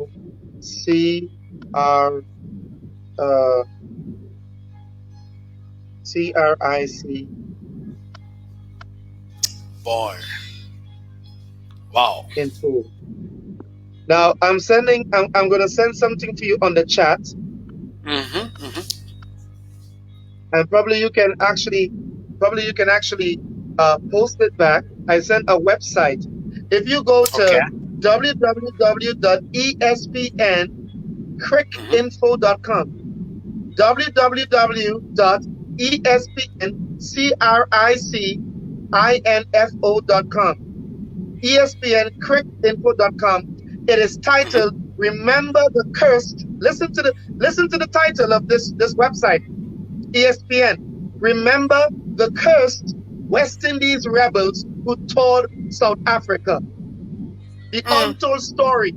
CR uh CRIC. boy. Wow. Info. Now I'm going to send something to you on the chat, Mm-hmm. and probably you can actually post it back. I sent a website. If you go Okay. to Mm-hmm. www.espncricinfo.com, www.espncricinfo.com, espncricinfo.com. It is titled Mm-hmm. "Remember the Cursed." Listen to the title of this website. ESPN. Remember the cursed West Indies rebels who toured South Africa. The Mm. untold story.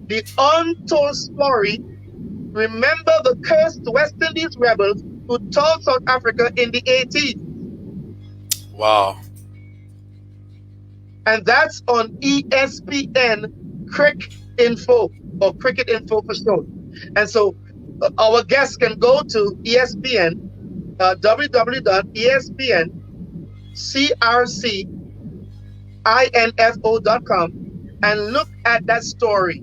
The untold story. Remember the cursed West Indies rebels who toured South Africa in the 80s. Wow. And that's on ESPN Crick Info, or Cricket Info for short. And so our guests can go to ESPN, www.espncricinfo.com, and look at that story.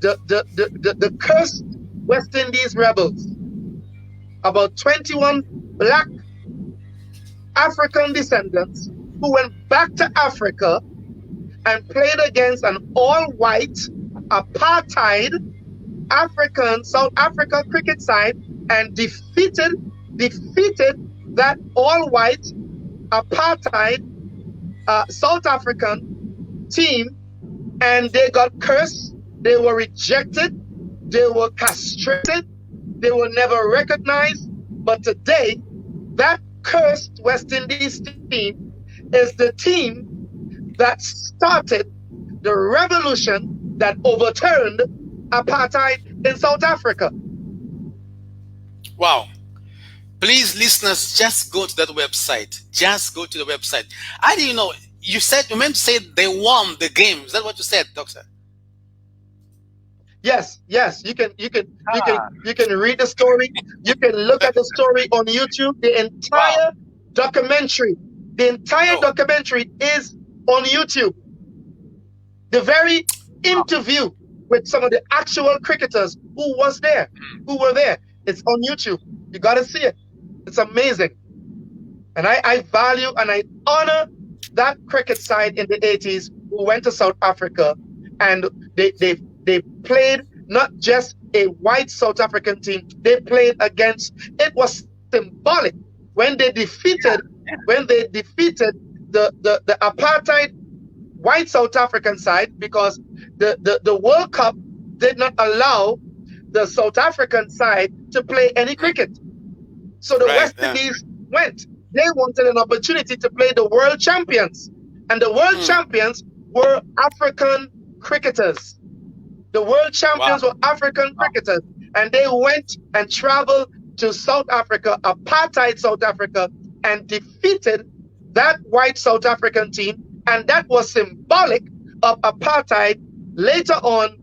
The cursed West Indies rebels, about 21 black African descendants who went back to Africa and played against an all-white apartheid South Africa cricket side, and defeated that all-white apartheid South African team, and they got cursed. They were rejected. They were castrated. They were never recognized. But today, that cursed West Indies team is the team that started the revolution that overturned apartheid in South Africa. Wow. Please, listeners, just go to that website. Just go to the website. I didn't know. You meant to say they won the game. Is that what you said, Doctor? Yes, you can read the story. You can look at the story on YouTube. The Wow. entire documentary, Oh, is on YouTube. The very wow. interview with some of the actual cricketers who were there. It's on YouTube. You got to see it. It's amazing. And I value and I honor that cricket side in the 80s who went to South Africa, and they played not just a white South African team. They played against. It was symbolic when they defeated the apartheid white South African side, because the World Cup did not allow the South African side to play any cricket. So the Right. West Yeah. Indies went. They wanted an opportunity to play the world champions. And the world Mm. champions were African cricketers. The world Wow. champions were African cricketers. And they went and traveled to South Africa, apartheid South Africa, and defeated that white South African team. And that was symbolic of apartheid later on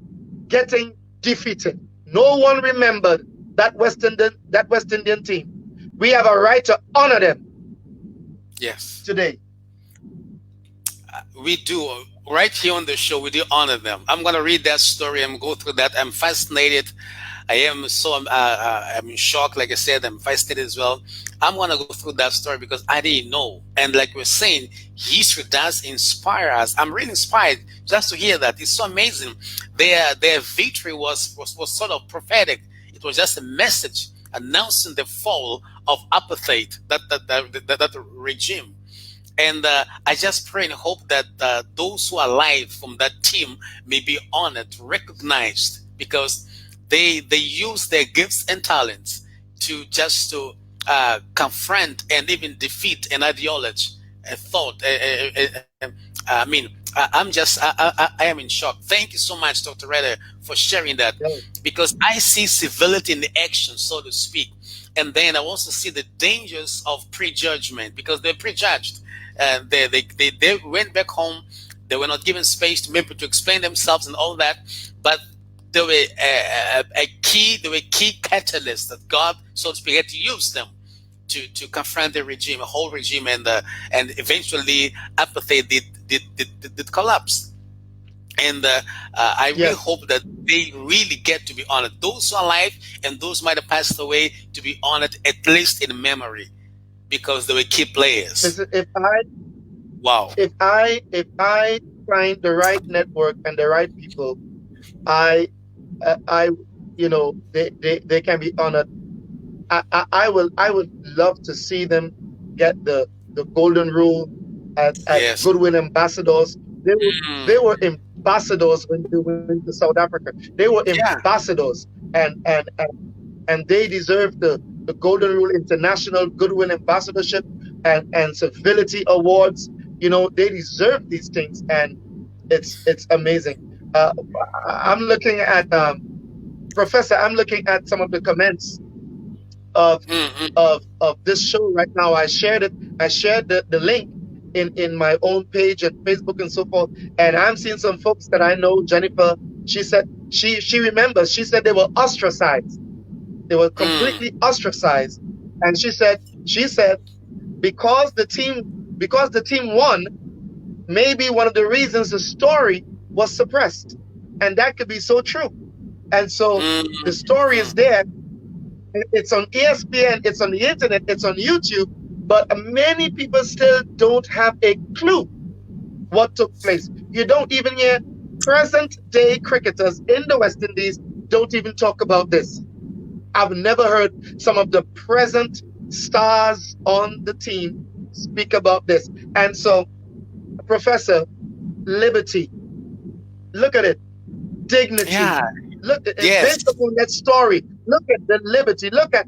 getting defeated. No one remembered that West Indian team. We have a right to honor them. Yes. today? We do right here on the show. We do honor them. I'm gonna read that story and go through that. I'm fascinated. I am so I'm in shock. Like I said, I'm fascinated as well. I'm gonna go through that story because I didn't know. And like we're saying, history does inspire us. I'm really inspired just to hear that. It's so amazing. Their victory was sort of prophetic. It was just a message announcing the fall of apartheid, that regime. And I just pray and hope that those who are alive from that team may be honored, recognized, because they use their gifts and talents to confront and even defeat an ideology, a thought. I mean, I am in shock. Thank you so much, Dr. Redder, for sharing that, Yeah. because I see civility in the action, so to speak. And then I also see the dangers of prejudgment, because they're prejudged. And they went back home. They were not given space to maybe to explain themselves and all that. But they were they were key catalysts that God, so to speak, had to use them to confront the regime, a whole regime, and eventually apartheid did collapse. And I really Yes. hope that they really get to be honored. Those who are alive and those who might have passed away, to be honored at least in memory, because they were key players. Listen, if I Wow. if I find the right network and the right people, I I they can be honored. I would love to see them get the golden rule as Yes. Goodwin ambassadors. They Mm. were ambassadors when they went to South Africa. They were Yeah. ambassadors, and they deserve the Golden Rule International Goodwin Ambassadorship and Civility Awards. They deserve these things, and it's amazing. Uh, I'm looking at Professor. I'm looking at some of the comments of Mm-mm. of this show right now. I shared it. I shared the link in my own page and Facebook and so forth. And I'm seeing some folks that I know. Jennifer, she said she remembers. She said they were ostracized. They were completely Mm. ostracized. And she said because the team won, maybe one of the reasons the story was suppressed. And that could be so true. And so the story is Mm. there. It's on ESPN, it's on the internet, it's on YouTube, but many people still don't have a clue what took place. You don't even hear present day cricketers in the West Indies don't even talk about this. I've never heard some of the present stars on the team speak about this. And so, Professor, liberty, look at it, dignity. Yeah. Look at it, Yes. based upon that story. Look at the liberty. Look at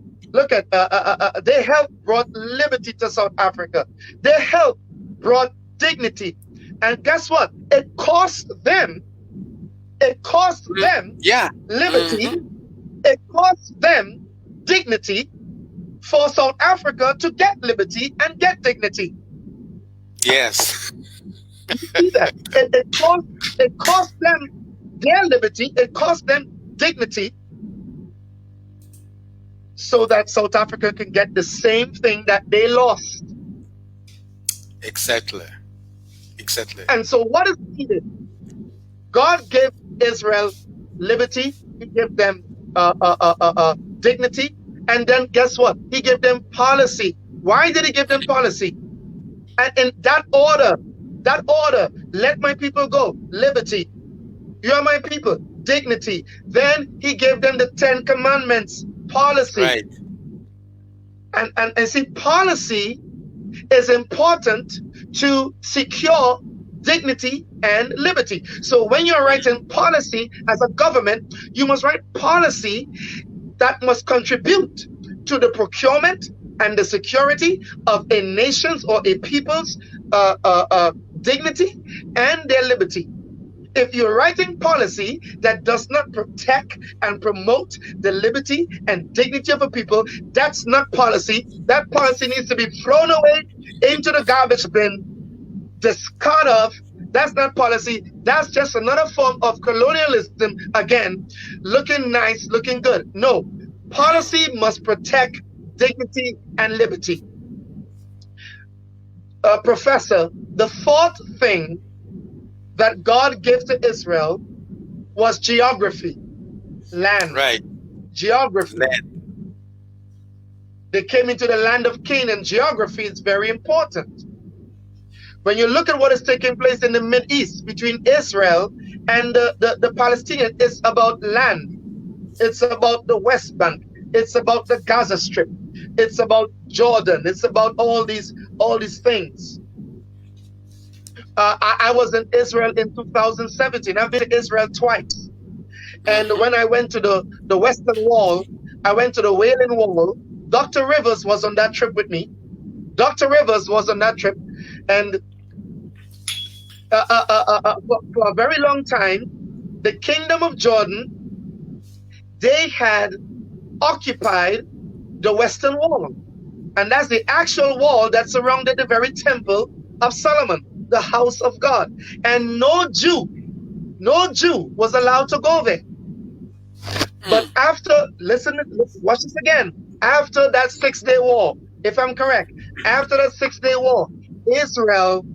their help brought liberty to South Africa. Their help brought dignity. And guess what? It cost them. It cost Mm. them Yeah. liberty. Hmm. It cost them dignity for South Africa to get liberty and get dignity. Yes. See that? It cost them their liberty. It cost them dignity so that South Africa can get the same thing that they lost. Exactly. Exactly. And so, what is needed? God gave Israel liberty. He gave them dignity, and then guess what? He gave them policy. Why did He give them policy? And in that order, let my people go. Liberty. You are my people. Dignity. Then He gave them the Ten Commandments. Policy. Right. And see, policy is important to secure dignity and liberty. So when you're writing policy as a government, you must write policy that must contribute to the procurement and the security of a nation's or a people's dignity and their liberty. If you're writing policy that does not protect and promote the liberty and dignity of a people, that's not policy. That policy needs to be thrown away into the garbage bin, discard of. That's not policy. That's just another form of colonialism. Again, looking nice, looking good. No, policy must protect dignity and liberty. Professor, the fourth thing that God gave to Israel was geography, land, Right. geography. Land. They came into the land of Canaan. Geography is very important. When you look at what is taking place in the Middle East between Israel and the Palestinians, it's about land. It's about the West Bank. It's about the Gaza Strip. It's about Jordan. It's about all these things. I was in Israel in 2017. I've been to Israel twice. And when I went to the Western Wall, I went to the Wailing Wall. Dr. Rivers was on that trip with me. Dr. Rivers was on that trip. And for a very long time, the Kingdom of Jordan, they had occupied the Western Wall. And that's the actual wall that surrounded the very temple of Solomon, the house of God. And no Jew was allowed to go there. But after, listen, watch this again. After that 6-day war, if I'm correct, after that 6-day war, Israel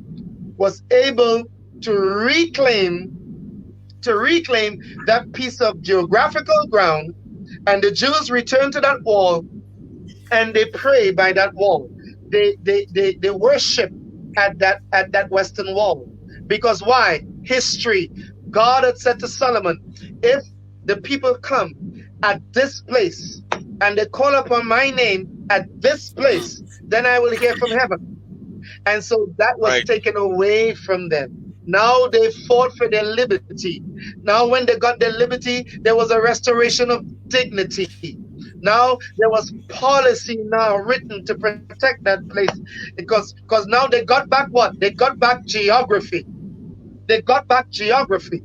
was able to reclaim that piece of geographical ground, and the Jews returned to that wall, and they pray by that wall. They worship at that Western Wall. Because why? History. God had said to Solomon, if the people come at this place and they call upon my name at this place, then I will hear from heaven. And so that was taken away from them. Now they fought for their liberty. Now when they got their liberty, there was a restoration of dignity. Now there was policy now written to protect that place, because now they got back what? They got back geography. They got back geography.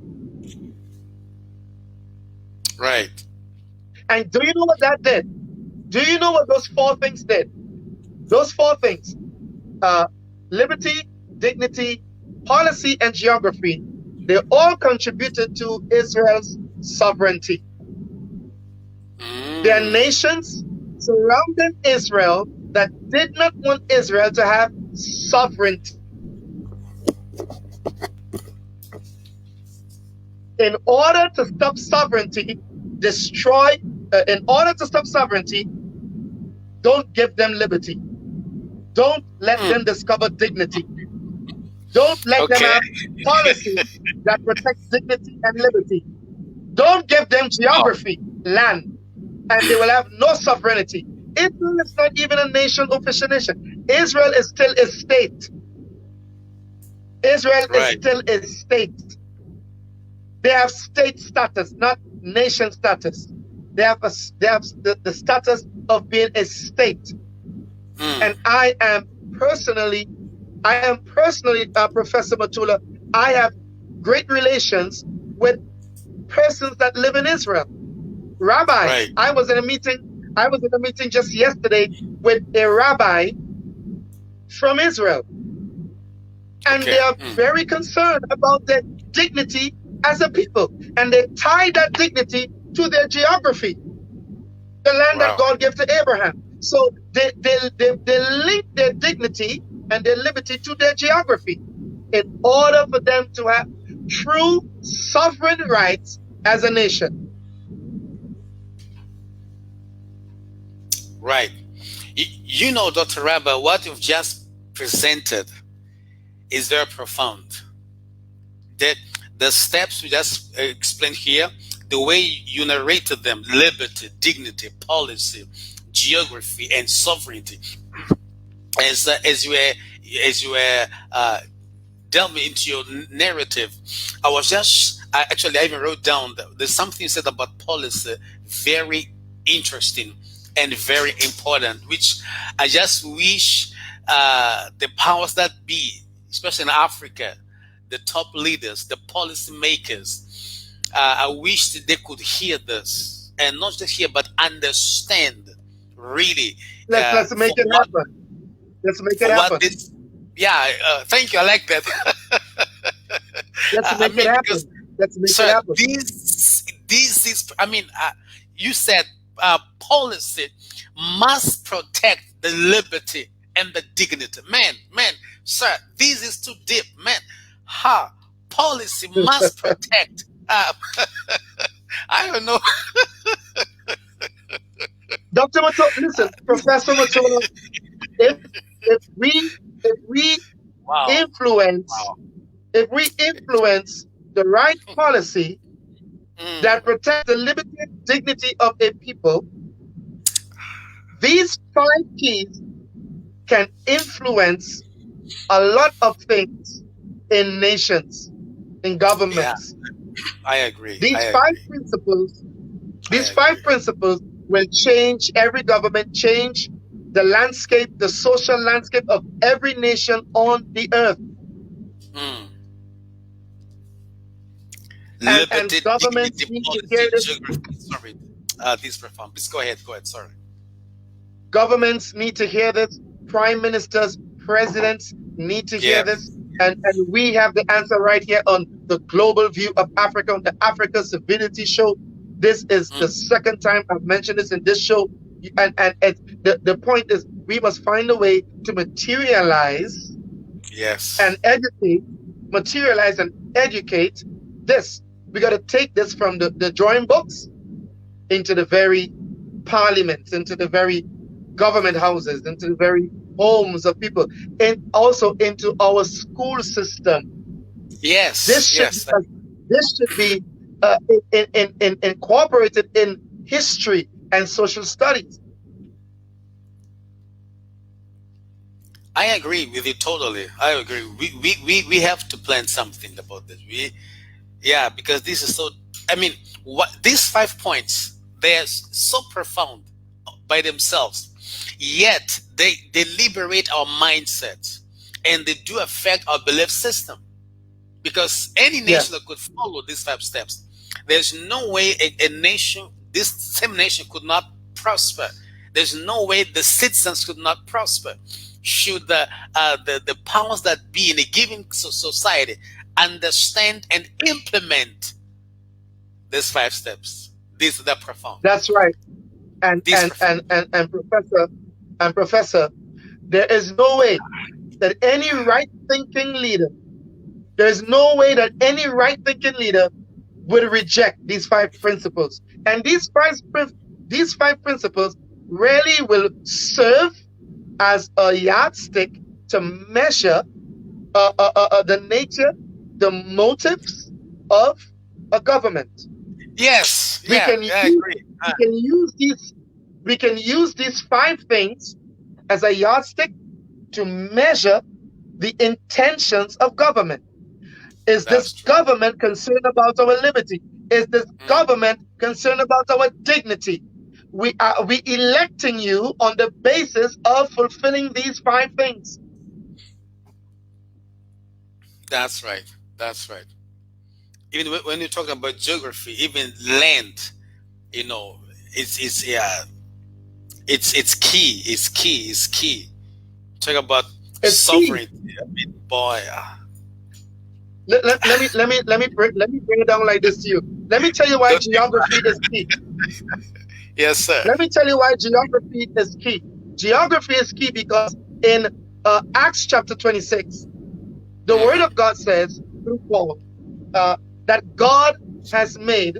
Right. And do you know what that did? Do you know what those 4 things did? Those 4 things, liberty, dignity, policy, and geography, they all contributed to Israel's sovereignty. There are nations surrounding Israel that did not want Israel to have sovereignty. In order to stop sovereignty, don't give them liberty. Don't let them discover dignity. Don't let them have policies that protect dignity and liberty. Don't give them geography, land, and they will have no sovereignty. Israel is not even a nation, official nation. Israel is still a state. Israel is still a state. They have state status, not nation status. They have the status of being a state. And I am personally, Professor Matula, I have great relations with persons that live in Israel. Rabbi, I was in a meeting just yesterday with a rabbi from Israel. And they are very concerned about their dignity as a people. And they tie that dignity to their geography, the land that God gave to Abraham. So they link their dignity and their liberty to their geography in order for them to have true sovereign rights as a nation. Right. You know, Dr. Rabba, what you've just presented is very profound. That the steps we just explained here, the way you narrated them, liberty, dignity, policy, geography, and sovereignty, as you were delving into your narrative, I even wrote down that there's something you said about policy, very interesting and very important, which I just wish the powers that be, especially in Africa, the top leaders, the policy makers, I wish that they could hear this, and not just hear, but understand really. Let's make it happen. Let's make it happen. Thank you. I like that. Let's make it happen. Let's make it happen. These, you said policy must protect the liberty and the dignity. Man, Sir, this is too deep, man. Ha! Policy must protect. I don't know. Dr. Mato, listen, Professor Matola, if if we if we Wow. influence Wow. if we influence the right policy that Mm, protects the liberty and dignity of a people, these five keys can influence a lot of things in nations, in yeah, governments. I agree. I These five agree. principles, I these five agree. principles will change every government, change the landscape, the social landscape of every nation on the earth. Mm. And Liberty, governments dignity, need to hear policy, this. geography. Sorry. This perform. Please go ahead. Go ahead. Sorry. Governments need to hear this. Prime ministers, presidents need to hear Yeah. this. And we have the answer right here on the global view of Africa, on the Africa Civility Show. This is the Mm. second time I've mentioned this in this show. The point is, we must find a way to Yes. and educate, materialize and educate this. We got to take this from the drawing books into the very parliaments, into the very government houses, into the very homes of people, and also into our school system. This Yes. should be, Yes. this should be incorporated in history and social studies. I agree with you totally. I agree. We have to plan something about this. Yeah, because this is so. I mean, what these 5 points, they're so profound by themselves, yet they liberate our mindsets and they do affect our belief system. Because any Yeah, nation that could follow these 5 steps, there's no way a nation, this same nation, could not prosper. There's no way the citizens could not prosper should the powers that be in a given society understand and implement these 5 steps. These are the profound. that's right. And These and profound. and and, and professor, there is no way that any right thinking leader, there's no way that any right thinking leader would reject these five principles. And these five principles really will serve as a yardstick to measure the nature, the motives of a government. Yes, We yeah, can yeah, I use agree. we can use these we can use these five things as a yardstick to measure the intentions of government. Is this That's true. government concerned about our liberty? Is this Mm, government concerned about our dignity? We electing you on the basis of fulfilling these five things. that's right. That's right. Even when you're talking about geography, even land, you know, it's yeah, it's key. It's key. It's key. Talk about It's key. sovereignty. I mean, boy. Let me bring it down like this to you. Let me tell you why Don't you? geography is key. Yes, sir. Let me tell you why geography is key. Geography is key because in Acts chapter 26, the word of Hmm. God says through Paul uh, that God has made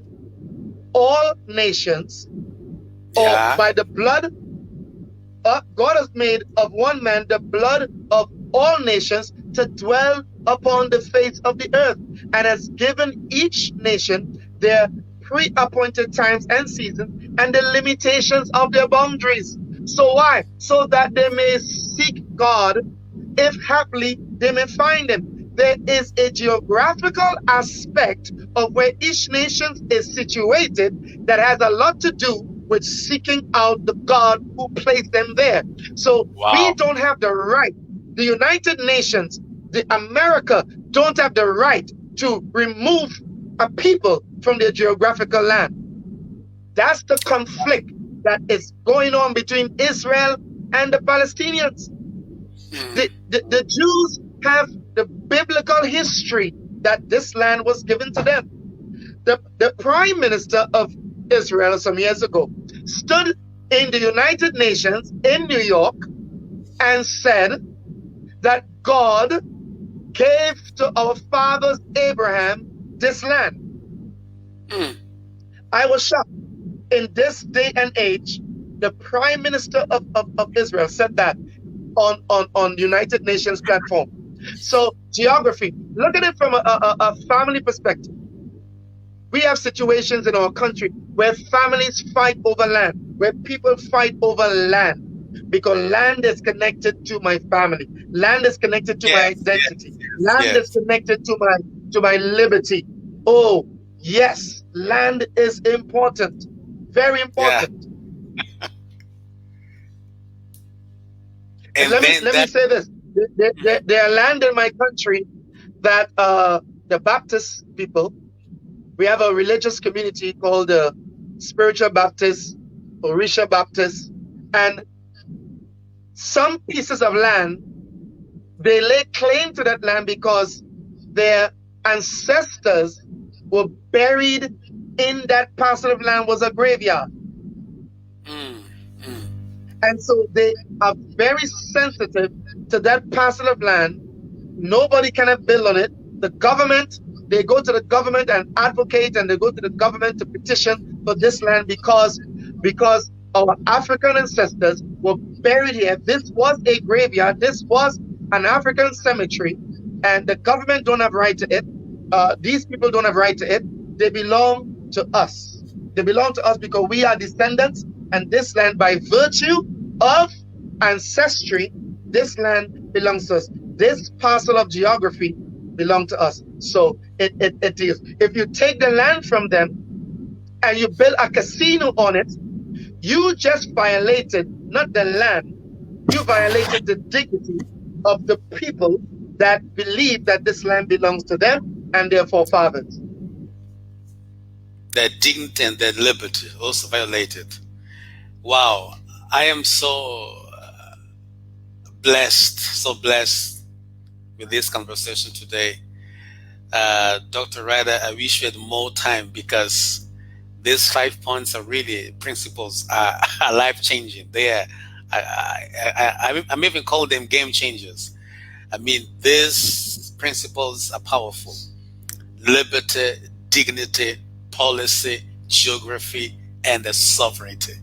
all nations, or Yeah. by the blood, God has made of one man the blood of all nations to dwell upon the face of the earth, and has given each nation their pre-appointed times and seasons and the limitations of their boundaries. So why? So that they may seek God, if haply they may find him. There is a geographical aspect of where each nation is situated that has a lot to do with seeking out the God who placed them there. So we Wow. don't have the right, the United Nations, the America don't have the right to remove a people from their geographical land. That's the conflict that is going on between Israel and the Palestinians. The, Hmm. the Jews have the biblical history that this land was given to them. The prime minister of Israel some years ago stood in the United Nations in New York and said that God gave to our fathers Abraham this land. Mm. I was shocked. In this day and age, the Prime Minister of Israel said that on United Nations platform. So geography, look at it from a family perspective. We have situations in our country where families fight over land, where people fight over land, because land is connected to my family, land is connected to my Yes, identity, yes, yes, land is yes. connected to my liberty. Oh, yes, land is important, very Yeah. important. And And then let me that, say this: there are land in my country that the Baptist people, we have a religious community called the Spiritual Baptist, Orisha Baptist, and some pieces of land, they lay claim to that land because their ancestors were buried in that parcel of land was a graveyard. mm, mm, And so they are very sensitive to that parcel of land. Nobody cannot build on it. The government, they go to the government and advocate, and they go to the government to petition for this land because our African ancestors were buried here. This was a graveyard. This was an African cemetery, and the government don't have right to it. These people don't have right to it. They belong to us. They belong to us because we are descendants, and this land, by virtue of ancestry, this land belongs to us. This parcel of geography belongs to us. So it is. If you take the land from them and you build a casino on it, you just violated not the land, you violated the dignity of the people that believe that this land belongs to them and their forefathers. their dignity and their liberty also violated. Wow. I am so blessed with this conversation today. Dr. Ryder, I wish we had more time because these 5 points are really principles are life changing. They are, I'm even call them game changers. I mean, these principles are powerful. Liberty, dignity, policy, geography, and the sovereignty.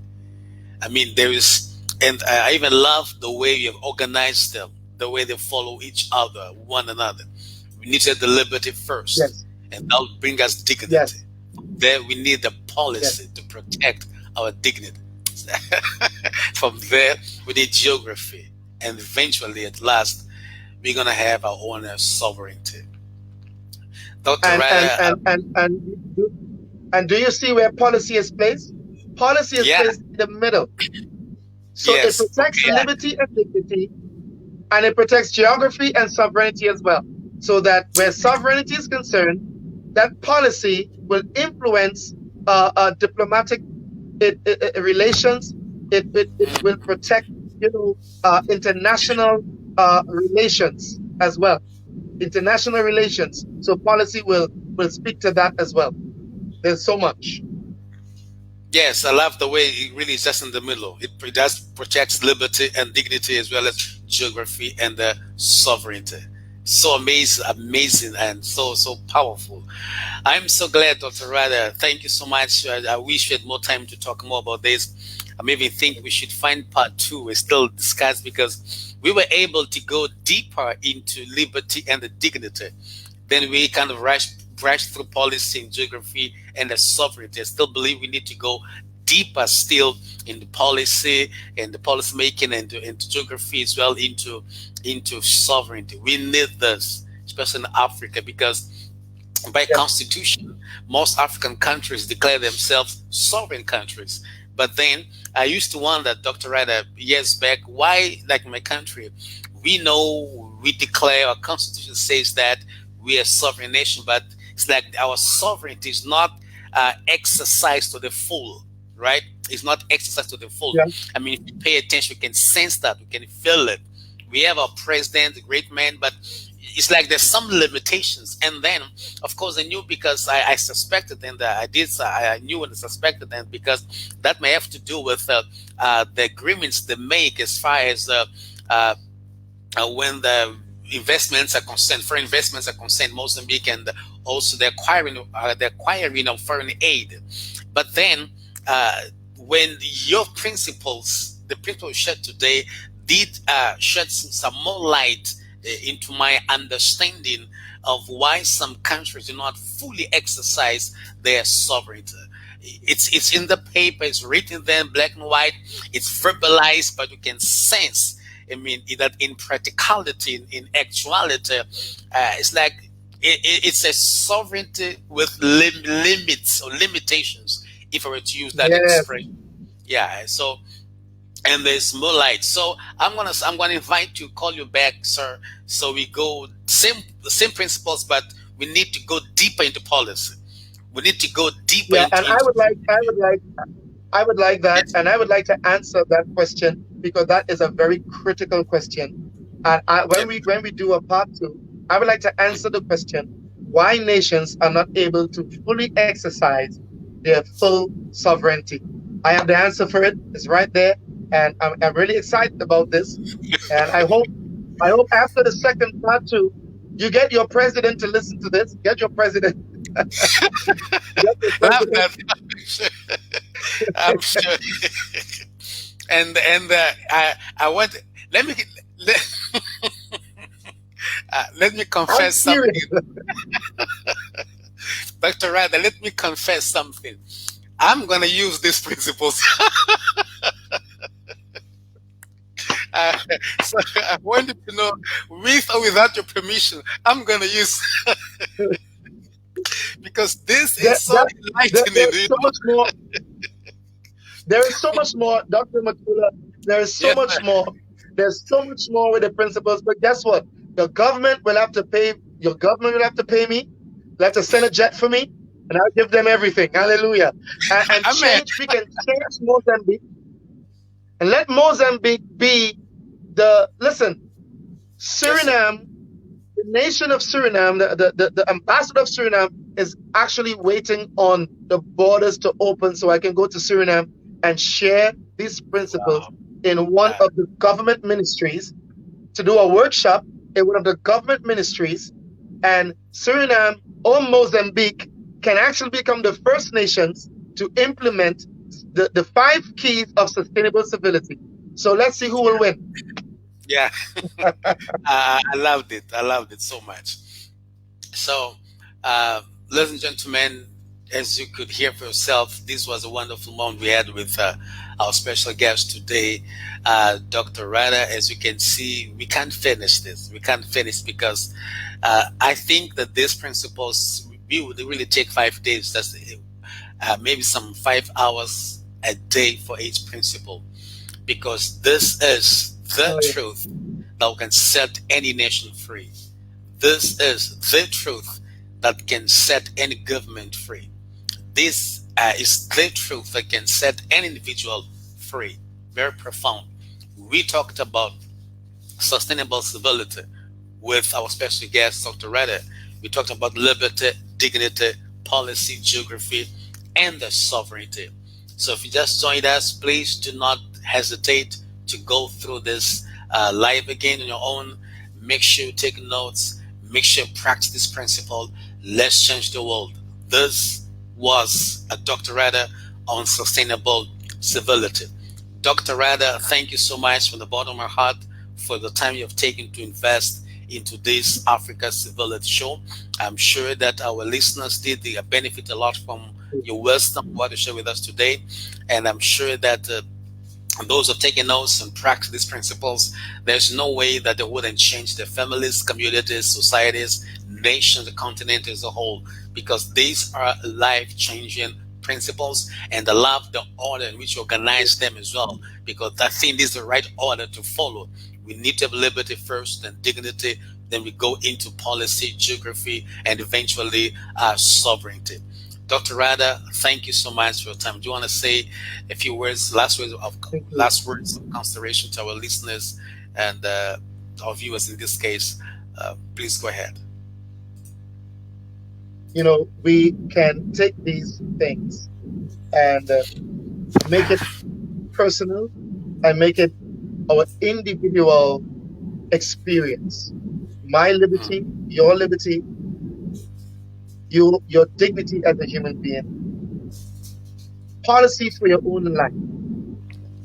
I mean, there is, and I even love the way you have organized them, the way they follow each other, one another. We need to have the liberty first, Yes, and that will bring us dignity. yes, There, we need the yes. policy to protect our dignity. From there, we need geography, and eventually, at last, we're gonna have our own sovereignty. Dr. And Ryder, and and and and and do you see where policy is placed? Policy is yeah, placed in the middle. So it yes, protects okay, yeah. liberty and dignity, and it protects geography and sovereignty as well. So that where sovereignty is concerned, that policy will influence diplomatic relations. It will protect, international relations as well. International relations. So policy will speak to that as well. There's so much. Yes, I love the way it really is just in the middle. It does protects liberty and dignity as well as geography and sovereignty. So amazing, amazing, and so powerful. I'm so glad, Dr. Ryder. Thank you so much. I wish we had more time to talk more about this. I maybe think we should find part two. We still discuss because we were able to go deeper into liberty and the dignity. Then we kind of rushed through policy and geography and the sovereignty. I still believe we need to go deeper still in the policy and the policy making and into geography as well into sovereignty. We need this, especially in Africa, because by Yes. constitution, most African countries declare themselves sovereign countries. But then I used to wonder, Dr. Ryder, years back, why, like my country, we know we declare our constitution says that we are a sovereign nation, but it's like our sovereignty is not exercised to the full, right? It's not exercised to the full. Yeah. I mean, if you pay attention, we can sense that, we can feel it. We have our president, a great man, but it's like there's some limitations. And then, of course, I knew because I suspected, and I knew and suspected, and because that may have to do with the agreements they make as far as when the investments are concerned, foreign investments are concerned, Mozambique, and also the acquiring of foreign aid. But then, uh, when your principles, the principles shared today, did shed some more light into my understanding of why some countries do not fully exercise their sovereignty. It's in the paper, it's written there in black and white, it's verbalized, but you can sense, I mean, that in practicality, in actuality, it's like it's a sovereignty with limits or limitations, if I were to use that Yes. expression. Yeah. So, and there's more light. So I'm gonna invite you, call you back, sir. So we go the same principles, but we need to go deeper into policy. We need to go deeper Yeah, and into I would like that, yes. and I would like to answer that question because that is a very critical question. And Yep. when we do a part two, I would like to answer the question why nations are not able to fully exercise their full sovereignty. I have the answer for it. It's right there, and I'm really excited about this. And I hope after the second part two, you get your president to listen to this. Get your president. Get your Love president. that. I'm sure. I want let me let, let me I'm confess something, serious. Dr. Ryder. Let me confess something. I'm gonna use these principles. uh, so I wanted to know, with or without your permission, I'm gonna use because this is There, so there, enlightening. there's so much more. There is so much more, Dr. Makula. There is so Yes, much sir. more. There's so much more with the principles. But guess what? The government will have to pay. Your government will have to pay me. They'll have to send a jet for me, and I'll give them everything. Hallelujah. And Amen. change. We can change Mozambique and let Mozambique be the. Listen, Yes, sir. Suriname, the nation of Suriname, the ambassador of Suriname is actually waiting on the borders to open so I can go to Suriname and share these principles Wow. in one Uh, of the government ministries to do a workshop in one of the government ministries. And Suriname or Mozambique can actually become the first nations to implement the five keys of sustainable civility. So let's see who will win. yeah, I loved it. I loved it so much. So, ladies and gentlemen, as you could hear for yourself, this was a wonderful moment we had with our special guest today, Dr. Rada. As you can see, we can't finish this. We can't finish because I think that these principles we would really take 5 days. That's maybe some 5 hours a day for each principle, because this is the Oh, yeah. truth that can set any nation free. This is the truth that can set any government free. This is the truth that can set any individual free. Very profound. We talked about sustainable civility with our special guest, Dr. Redder. We talked about liberty, dignity, policy, geography, and the sovereignty. So if you just joined us, please do not hesitate to go through this live again on your own. Make sure you take notes. Make sure you practice this principle. Let's change the world. This was a Dr. Rada on sustainable civility. Dr. Rada, thank you so much from the bottom of my heart for the time you have taken to invest into this Africa Civility Show. I'm sure that our listeners did benefit a lot from your wisdom, what you share with us today. And I'm sure that those who have taken notes and practice these principles, there's no way that they wouldn't change their families, communities, societies, nations, the continent as a whole, because these are life changing principles, and I love the order in which you organize them as well, because that thing is the right order to follow. We need to have liberty first, then dignity, then we go into policy, geography, and eventually sovereignty. Dr. Rada, thank you so much for your time. Do you want to say a few words, Thank you. last words of consideration to our listeners and our viewers in this case? Please go ahead. We can take these things and make it personal and make it our individual experience. My liberty, Mm. your liberty, your dignity as a human being, policy for your own life,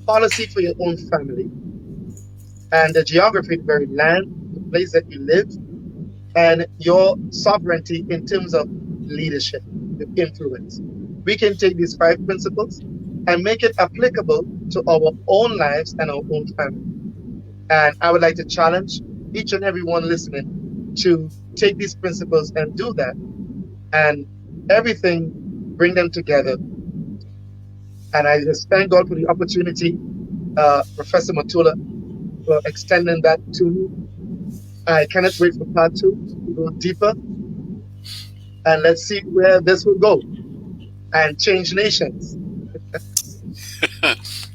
policy for your own family, and the geography, the very land, the place that you live, and your sovereignty in terms of leadership, the influence. We can take these five principles and make it applicable to our own lives and our own family. And I would like to challenge each and every one listening to take these principles and do that, and everything, bring them together. And I just thank God for the opportunity, Professor Matula, for extending that to me. I cannot wait for part two to go deeper, and let's see where this will go and change nations.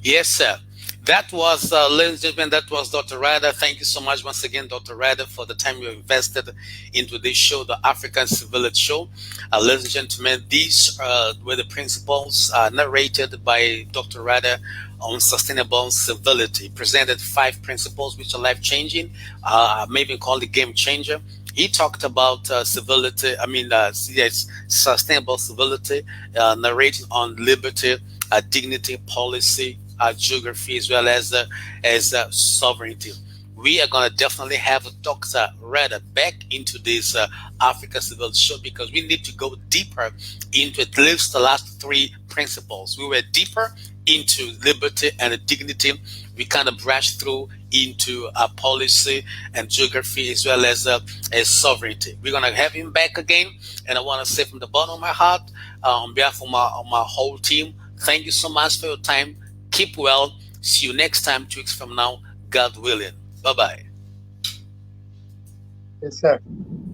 Yes, sir. That was, ladies and gentlemen, that was Dr. Ryder. Thank you so much once again, Dr. Ryder, for the time you invested into this show, the African Civility Show. Ladies and gentlemen, these were the principles narrated by Dr. Ryder on sustainable civility. Presented five principles which are life changing, maybe called the game changer. He talked about civility, yes, sustainable civility, narrating on liberty, dignity, policy, geography, as well as sovereignty. We are going to definitely have Dr. Reda back into this Africa Civil Show because we need to go deeper into at least the last three principles. We were deeper into liberty and dignity. We kind of brushed through into policy and geography as sovereignty. We're going to have him back again, and I want to say from the bottom of my heart, on behalf of my whole team, thank you so much for your time. Keep well. See you next time, 2 weeks from now, God willing. Bye bye. Yes, sir.